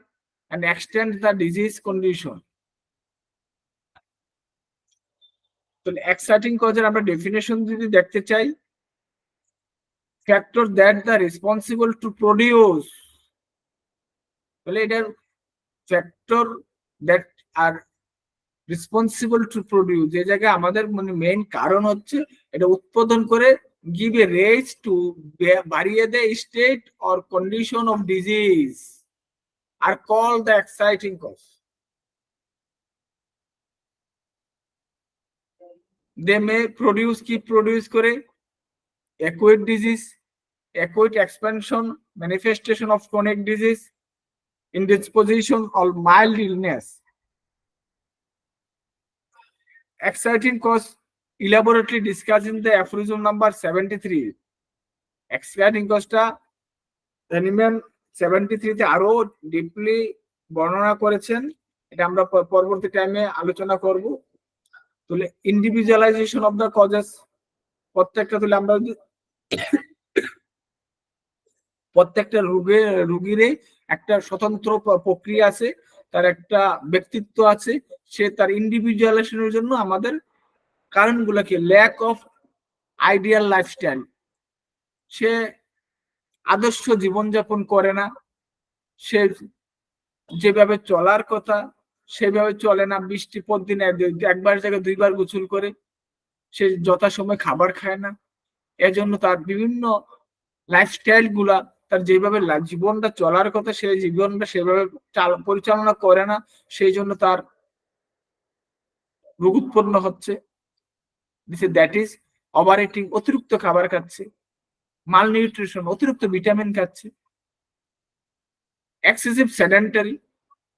and extend the disease condition. তো এক্সাইটিং কজের আমরা ডেফিনেশন যদি দেখতে চাই, factor that the responsible to produce, তাহলে এটার factor that R responsible to produce, যে জায়গায় আমাদের মানে মেইন কারণ হচ্ছে এটা উৎপাদন করে, গিভ এ রেজ টু বাড়িয়ে দেয় state or condition of disease. are called the exciting cause. They may produce করে acute disease, acute expansion, manifestation of chronic disease, indisposition or mild illness. Exciting cause elaborately discussed in the aphorism number 73. Exciting cause-টা Hahnemann 73 তে আরো deeply বর্ণনা করেছেন, এটা আমরা পরবর্তী টাইমে আলোচনা করব। তাহলে ইন্ডিভিজুয়ালাইজেশন অফ দ্য কজেস, প্রত্যেকটা তাহলে আমরা প্রত্যেকটা রোগীর একটা স্বতন্ত্র প্রক্রিয়া আছে, তার একটা ব্যক্তিত্ব আছে, সে তার ইন্ডিভিজুয়ালাইজেশনের জন্য আমাদের কারণগুলোকে ল্যাক অফ আইডিয়াল লাইফস্টাইল, সে আদর্শ জীবনযাপন করে না, সে যেভাবে চলার কথা সেভাবে চলে না, বৃষ্টি প্রতিদিন একবার জায়গায় দুইবার গোসল করে, সে যথাসময় খাবার খায় না, এজন্য তার বিভিন্ন লাইফস্টাইল গুলা তার যেভাবে জীবনটা চলার কথা সেই জীবনটা সেভাবে পরিচালনা করে না, সেই জন্য তার রোগ উৎপন্ন হচ্ছে। দ্যাট ইজ ওভার ইটিং, অতিরিক্ত খাবার খাচ্ছে, মাল নিউট্রিশন, অতিরিক্ত ভিটামিন খাচ্ছে, এক্সেসিভ সেডেন্টারি,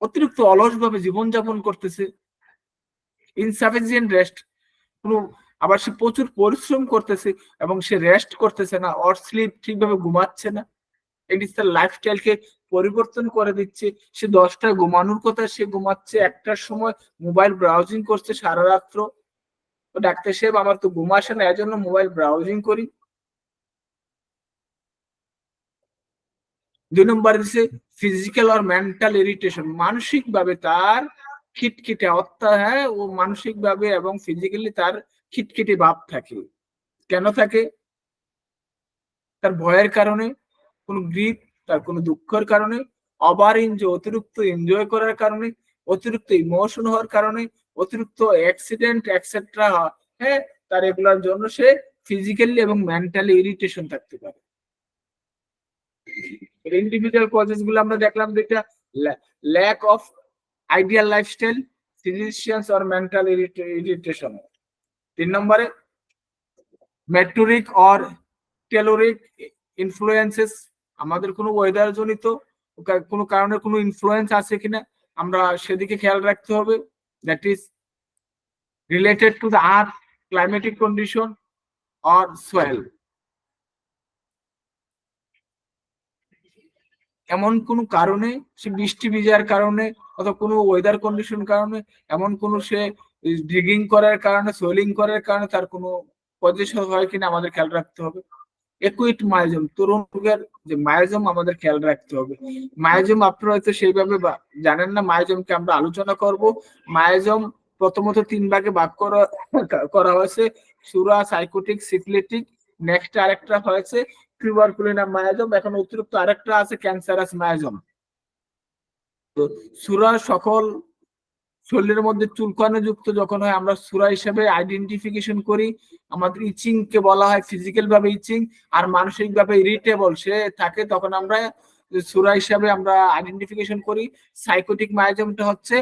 অতিরিক্ত অলস ভাবে জীবনযাপন করতেছে, ইনসাফিসিয়েন্ট রেস্ট, আবার সে প্রচুর পরিশ্রম করতেছে এবং সে রেস্ট করতেছে না, অর স্লিপ, ঠিকভাবে ঘুমাচ্ছে না। এটি তার লাইফস্টাইলকে পরিবর্তন করে দিচ্ছে। সে 10টায় ঘুমানোর কথা, সে ঘুমাচ্ছে 1টার সময়, মোবাইল ব্রাউজিং করছে সারা রাত্র। ডাক্তার সাহেব আমার তো ঘুম আসে না, এজন্য মোবাইল ব্রাউজিং করি। 2 নম্বর দিচ্ছে ফিজিক্যাল আর মেন্টাল ইরিটেশন, মানসিক ভাবে তার খিটখিটে হ্যাঁ, ও মানসিক ভাবে এবং ফিজিক্যালি তার খিটখিটে ভাব থাকে। কেন থাকে? তার ভয়ের কারণে, কোন গ্রিপ, তার কোন দুঃখের কারণে, ওভার এনজয়, অতিরিক্ত এনজয় করার কারণে, অতিরিক্ত ইমোশন হওয়ার কারণে, অতিরিক্ত অ্যাক্সিডেন্ট এটসেট্রা, হ্যাঁ, তার এগুলোর জন্য সে ফিজিক্যালি এবং মেন্টালি ইরিটেশন থাকতে পারে। ইন্ডিভিজুয়াল কজেস গুলো আমরা দেখলাম, যেটা lack of ideal lifestyle, physician's or mental irritation. 3 নম্বরে মেট্রোরিক অর টেলোরিক ইনফ্লুয়েন্সেস, আমাদের কোনো ওয়েদার জনিত কোনো কারণে কোনো ইনফ্লুয়েন্স আছে কিনা আমরা সেদিকে খেয়াল রাখতে হবে। That is related to the earth, climatic condition or soil. এমন কোন কারণে সে বৃষ্টি ভিজার কারণে অথবা কোনো ওয়েদার কন্ডিশন কারণে, এমন কোন সে ডিগিং করার কারণে, সোয়েলিং করার কারণে তার কোনো পজিশন হয় কিনা আমাদের খেয়াল রাখতে হবে। একুইট মায়োজম, তরুণ রোগের যে মায়োজম আমাদের খেয়াল রাখতে হবে। মায়োজম আপনারা হয়তো সেইভাবে জানেন না, মায়োজমকে আমরা আলোচনা করব। মায়োজম প্রথমত 3 ভাগে ভাগ করা হয়েছে, সুরা, সাইকোটিক, সিফিলিটিক, নেক্সট আরেকটা হয়েছে টিউবারকুলিনাম মায়োজম, এখন অতিরিক্ত আরেকটা আছে ক্যান্সারাস মায়োজম। তো সুরা সকল শরীরের মধ্যে চুলকানো যুক্ত যখন হয় আমরা সুরা হিসেবে আইডেন্টিফিকেশন করি। আমাদের ইচিং কে বলা হয় ফিজিক্যাল ভাবে ইচিং, আর মানসিক ভাবে ইরিটেবল সে থাকে, তখন আমরা সুরা হিসাবে আমরা আইডেন্টিফিকেশন করি। সাইকোটিক মায়োজমটা হচ্ছে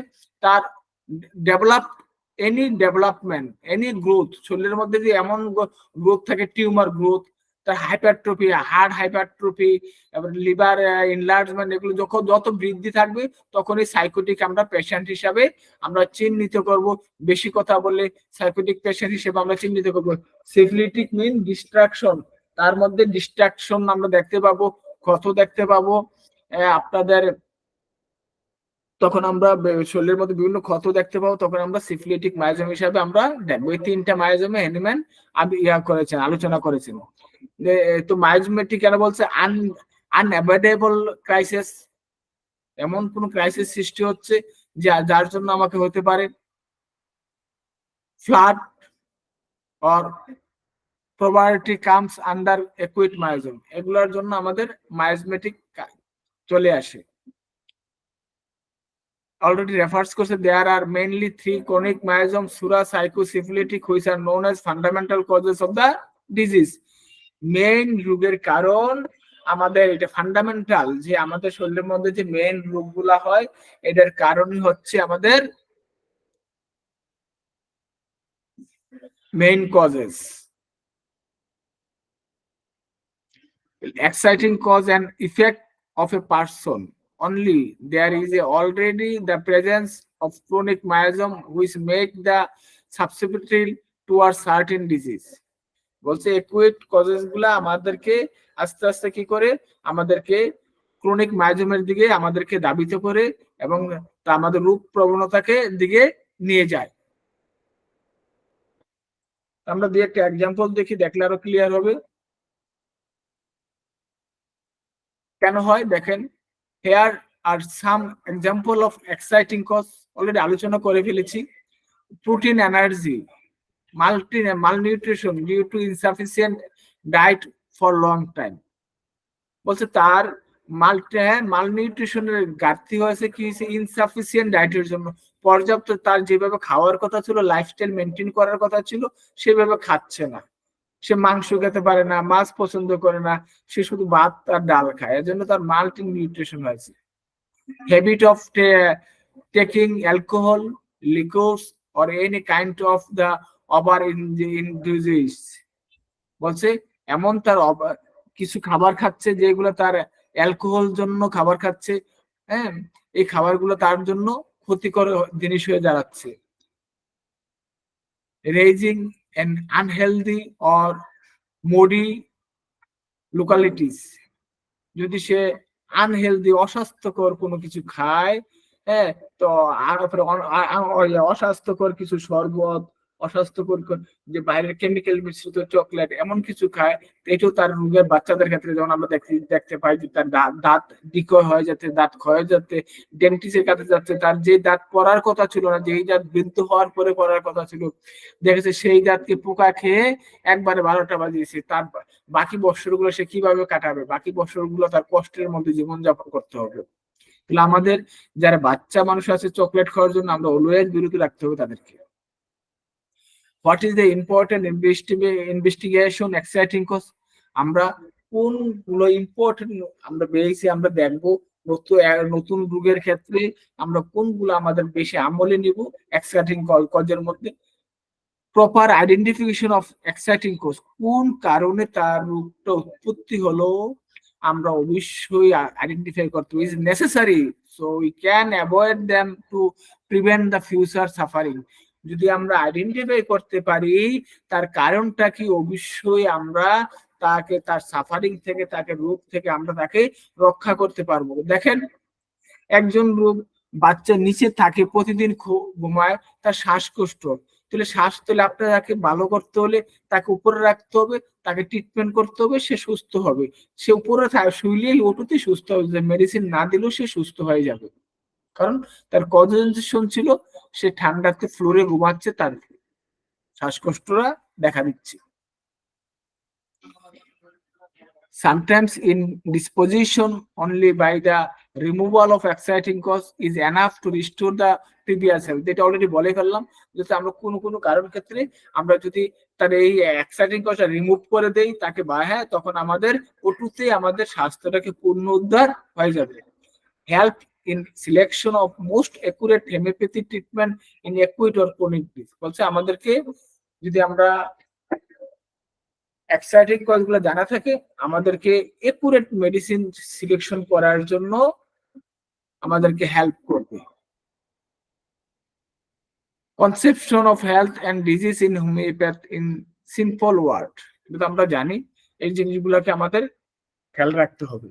তার ডেভেলপমেন্ট, এনি গ্রোথ, শরীরের মধ্যে যে এমন গ্রোথ থাকে, টিউমার গ্রোথ, তার hypertrophy, heart hypertrophy, liver enlargement, এগুলো যত বৃদ্ধি থাকবে তখনই সাইকোটিক আমরা পেশেন্ট হিসাবে আমরা চিহ্নিত করব। বেশি কথা বললে সাইকোটিক পেশেন্ট হিসেবে আমরা চিহ্নিত করব। সিফিলিটিক মিন ডিস্ট্রাকশন, তার মধ্যে ডিস্ট্রাকশন আমরা দেখতে পাবো, ক্ষত দেখতে পাবো আপনাদের, তখন আমরা শরীরের মধ্যে বিভিন্ন ক্ষত দেখতে পাবো, তখন আমরা সিফিলিটিক মায়োজম হিসাবে আমরা দেখবো। এই 3টা মায়োজমে হ্যানিম্যান আলোচনা করেছেন। তো মায়োজমেটিক কেন বলছে? আনঅ্যাভয়েডেবল ক্রাইসিস, এমন কোন ক্রাইসিস সৃষ্টি হচ্ছে যার জন্য আমাকে হতে পারে flood or probability comes under acute miasm, এগুলোর জন্য আমাদের মায়োজমেটিক চলে আসে। Already refers করছে there are mainly 3 chronic myosome, sura, psycho, syphilitic, which are known as fundamental causes of the disease. Main রোগের কারণ আমাদের এটা ফান্ডামেন্টাল যে আমাদের শরীরের মধ্যে যে মেইন রোগগুলা হয় এটার কারণই হচ্ছে আমাদের main causes. Exciting cause and effect of a person only there is already the presence of chronic myosm which make the susceptible towards certain disease। বলছে একুয়েট কজেস গুলা আমাদেরকে আস্তে আস্তে কি করে আমাদেরকে ক্রনিক মায়োজমের দিকে আমাদেরকে ধাবিত করে এবং তা আমাদের রোগ প্রবণতাকে দিকে নিয়ে যায়। আমরা দিয়ে একটা এক্সাম্পল দেখি, দেখলে আরো ক্লিয়ার হবে কেন হয়। দেখেন, here are some example of exciting cause, already আলোচনা করে ফেলেছি। Protein energy, malnutrition due to insufficient diet for long time। বলছে তার মালনিউট্রিশনের ঘাটতি হয়েছে কি, ইনসাফিসিয়েন্ট ডায়েটের জন্য। পর্যাপ্ত তার যেভাবে খাওয়ার কথা ছিল, লাইফস্টাইল মেনটেন করার কথা ছিল, সেভাবে খাচ্ছে না। সে মাংস খেতে পারে না, মাছ পছন্দ করে না, সে শুধু ভাত আর ডাল খায়, এর জন্য তার মাল্টি নিউট্রিশন হয়েছে। Habit of taking alcohol, liquors or any kind of the over indulgence। বলছে এমন তার কিছু খাবার খাচ্ছে যেগুলো তার অ্যালকোহল জন্য খাবার খাচ্ছে, হ্যাঁ, এই খাবারগুলো তার জন্য ক্ষতিকর জিনিস হয়ে দাঁড়াচ্ছে। Raising and unhealthy or muddy localities, যদি সে আনহেলদি অস্বাস্থ্যকর কোনো কিছু খায়, হ্যাঁ, তো অস্বাস্থ্যকর কিছু শরবত, অস্বাস্থ্যকর যে বাইরের কেমিক্যাল মিশ্রিত চকলেট এমন কিছু খায়, এটাও তার রোগের বাচ্চাদের ক্ষেত্রে যেমন আমরা দেখতে পাই যে তার দাঁত ডিকয় হয়ে যাচ্ছে, দাঁত ক্ষয় যাচ্ছে, ডেন্টিস্টের কাছে যাচ্ছে, তার যে দাঁত পড়ার কথা ছিল না, যেই দাঁত বৃদ্ধ হওয়ার পরে পড়ার কথা ছিল, দেখেছে সেই দাঁতকে পোকা খেয়ে একবারে 12টা বাজিয়েছে। তার বাকি বছরগুলো সে কিভাবে কাটাবে, বাকি বছরগুলো তার কষ্টের মধ্যে জীবনযাপন করতে হবে। তাহলে আমাদের যারা বাচ্চা মানুষ আছে চকলেট খাওয়ার জন্য আমরা অলওয়েজ বিরত রাখতে হবে তাদেরকে। What is the important investigation exciting cause, আমরা কোনগুলো ইম্পর্টেন্ট আমরা বেশি আমরা দেখবো নতুন রোগের ক্ষেত্রে আমরা কোনগুলো আমাদের বেশি আমলে নিব এক্সাইটিং কজের মধ্যে। Proper identification of exciting cause, কোন কারণে তার রোগটা উৎপত্তি হলো আমরা অবশ্যই আইডেন্টিফাই করতে হবে, is necessary so we can avoid them to prevent the future suffering. যদি আমরা আইডেন্টিফাই করতে পারি তার কারণটা কি, অবশ্যই আমরা তাকে তার সাফারিং থেকে, তাকে রোগ থেকে আমরা তাকে রক্ষা করতে পারবো। দেখেন, একজন রোগ বাচ্চা নিচে থাকে, প্রতিদিন ঘুমায়, তার শ্বাসকষ্ট, তাহলে শ্বাস তোলে, আপনার তাকে ভালো করতে হলে তাকে উপরে রাখতে হবে, তাকে ট্রিটমেন্ট করতে হবে, সে সুস্থ হবে। সে উপরে শুইলেই ওটুতে সুস্থ হবে, মেডিসিন না দিলেও সে সুস্থ হয়ে যাবে, কারণ তার কনজেনশন ছিল, সে ঠান্ডাতে ফ্লোরে ঘুমাচ্ছে, তার শ্বাসকষ্টরা দেখা দিচ্ছে। Sometimes indisposition only by the removal of exciting cause is enough to restore the previous health। এটা অলরেডি বলে ফেললাম, যদি আমরা কোনো কারণ ক্ষেত্রে আমরা যদি তার এই এক্সাইটিং কজটা রিমুভ করে দেই তাকে, হ্যাঁ, তখন আমাদের ওটুতে আমাদের স্বাস্থ্যটাকে পূর্ণ উদ্ধার হয়ে যাবে। Help in selection of most accurate homeopathy treatment in acute or chronic disease. বলছে আমাদেরকে যদি আমরা এক্সাইটিং কজগুলো জানা থাকে, আমাদেরকে একুরেট মেডিসিন সিলেকশন করার জন্য আমাদেরকে হেল্প করবে। Conception of health and disease in homoeopath in simple word, কিন্তু আমরা জানি এই জিনিসগুলোকে আমাদের খেয়াল রাখতে হবে।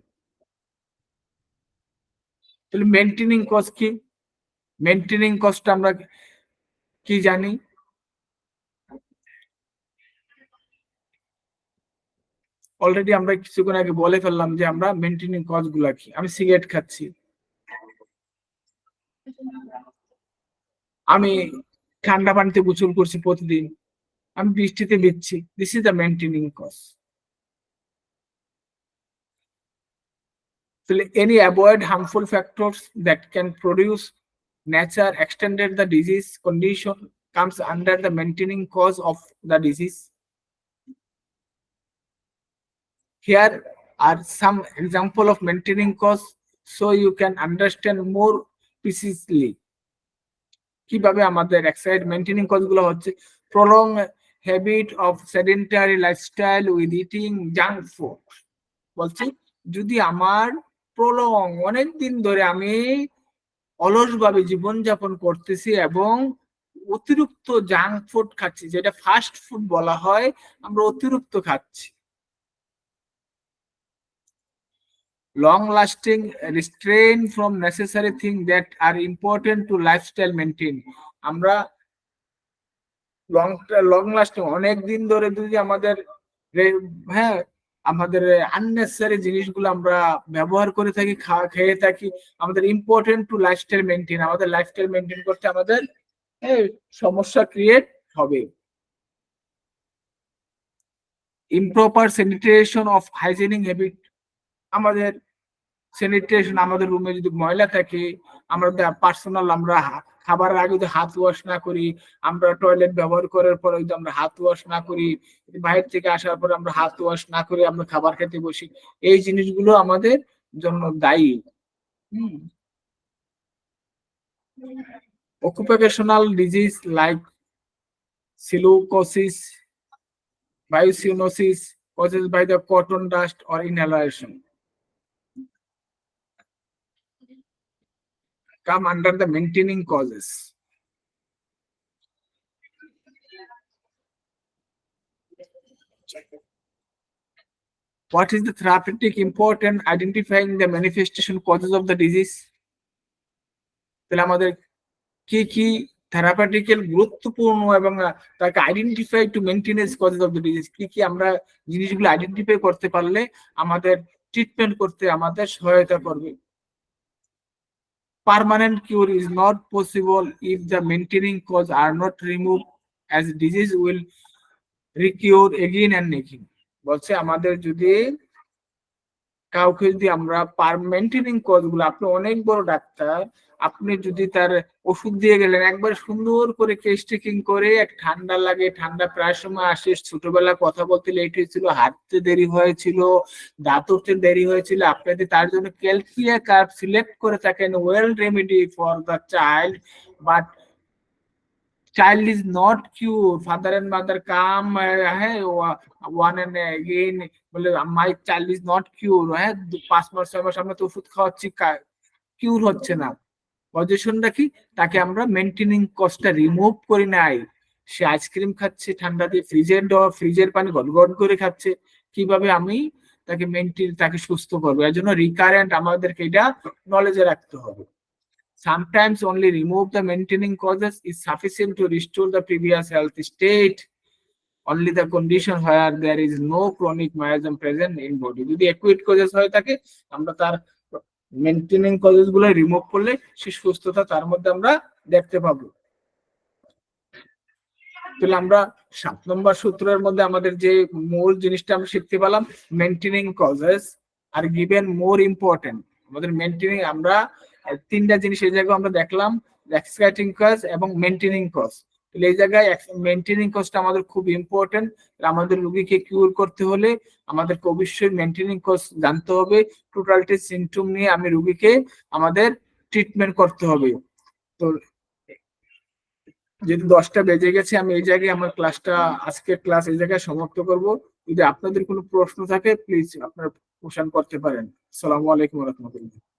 তাহলে মেইনটেনিং কজ কি? মেইনটেনিং কজটা আমরা কি জানি? অলরেডি আমরা কিছুক্ষণ আগে বলে ফেললাম যে আমরা মেইনটেনিং কজ গুলা কি। আমি সিগারেট খাচ্ছি, আমি ঠান্ডা পানিতে গোসল করছি প্রতিদিন, আমি বৃষ্টিতে ভিজছি, this is the maintaining cause. তাহলে any avoid harmful factors that can produce nature extended the disease condition comes under the maintaining cause of the disease. Here are some example of maintaining cause so you can understand more precisely কিভাবে আমাদের exercise maintaining cause গুলো হচ্ছে prolong habit of sedentary lifestyle with eating junk food বলছি যদি আমার prolong অনেক দিন ধরে আমি অলসভাবে জীবনযাপন করতেছি এবং অতিরিক্ত জাঙ্ক ফুড খাচ্ছি যেটা ফাস্ট ফুড বলা হয় আমরা অতিরিক্ত খাচ্ছি long lasting restrain from necessary things that are important to lifestyle maintain আমরা লং লাস্টিং অনেক দিন ধরে যদি আমাদের হ্যাঁ আমাদের আননেসেসারি জিনিসগুলো আমরা ব্যবহার করে থাকি খেয়ে থাকি আমাদের ইম্পর্টেন্ট টু লাইফস্টাইল মেনটেন আমাদের লাইফস্টাইল মেনটেন করতে আমাদের সমস্যা ক্রিয়েট হবে improper sanitation of hygienic habit আমাদের স্যানিটেশন আমাদের রুমে যদি ময়লা থাকে আমরা পার্সোনাল আমরা খাবারের আগে যদি হাত ওয়াশ না করি আমরা টয়লেট ব্যবহার করার পরে যদি আমরা হাত ওয়াশ না করি বাইরে থেকে আসার পর আমরা হাত ওয়াশ না করে আমরা খাবার খেতে বসি এই জিনিসগুলো আমাদের জন্য দায়ী occupational disease like silicosis biocinosis caused by the cotton dust or inhalation come under the maintaining causes. What is the therapeutic important identifying the manifestation causes of the disease? তাহলে আমাদের কি কি থেরাপিউটিক্যাল গুরুত্বপূর্ণ এবং তাকে identify to maintenance causes of the disease কি কি আমরা জিনিসগুলো আইডেন্টিফাই করতে পারলে আমাদের ট্রিটমেন্ট করতে আমাদের সহায়তা করবে permanent cure is not possible if the maintaining cause are not removed as disease will recur again and again বলছে আমাদের যদি কাউকে যদি আমরা মেইনটেইনিং কজ গুলো আপনি অনেক বড় ডাক্তার আপনি যদি তার ওষুধ দিয়ে গেলেন একবার সুন্দর করে কেস টেকিং করে এক ঠান্ডা লাগে ঠান্ডা প্রায় সময় আসে ছোটবেলা কথা বলতে লেট হয়েছিল হাঁটতে দেরি হয়েছিল দাঁত উঠতে দেরি হয়েছিল আপনি যদি তার জন্য ক্যালসিয়া কার্ব সিলেক্ট করে থাকেন well remedy for the child but child is not cured father and mother come one and again বলে my child is not cured 5 মাস 6 মাস আমরা তো ওষুধ খাওয়াচ্ছি কিউর হচ্ছে না পজিশনটা কি তাকে আমরা মেইনটেইনিং কস্টটা রিমুভ করি নাই সে আইসক্রিম খাচ্ছে ঠান্ডা দিয়ে ফ্রিজের পানি গড়গড় করে খাচ্ছে কিভাবে আমি তাকে মেইনটেইন তাকে সুস্থ করবো এর জন্য রিকারেন্ট আমাদেরকে এটা নলেজে রাখতে হবে Sometimes only remove the maintaining causes is sufficient to restore the previous health state. Only the condition where there is no chronic miasm present in body. যদি acute causes হয়ে থাকে আমরা তার maintaining causes গুলো রিমুভ করলে সে সুস্থতা তার মধ্যে আমরা দেখতে পাবো তাহলে আমরা 7 নম্বর সূত্রের মধ্যে আমাদের যে মূল জিনিসটা আমরা শিখতে পেলাম maintaining causes are given more important আমাদের মেইনটেইনিং আমরা তিনটা জিনিস এই জায়গায় আমরা দেখলাম এক্সট্রাক্টিং কজ এবং মেইনটেইনিং কজ তাহলে এই জায়গায় মেইনটেইনিং কজটা আমাদের খুব ইম্পর্টেন্ট আমাদের রোগীকে কিউর করতে হলে আমাদেরকে অবশ্যই মেইনটেইনিং কজ জানতে হবে টোটালটি সিম্পটম নিয়ে আমি রোগীকে আমাদের ট্রিটমেন্ট করতে হবে তো যেহেতু 10টা বেজে গেছে আমি এই জায়গায় আমার ক্লাসটা আজকের ক্লাস এই জায়গায় সমাপ্ত করব যদি আপনাদের কোনো প্রশ্ন থাকে প্লিজ আপনারা কোশ্চেন করতে পারেন আসসালামু আলাইকুম ওয়া রাহমাতুল্লাহ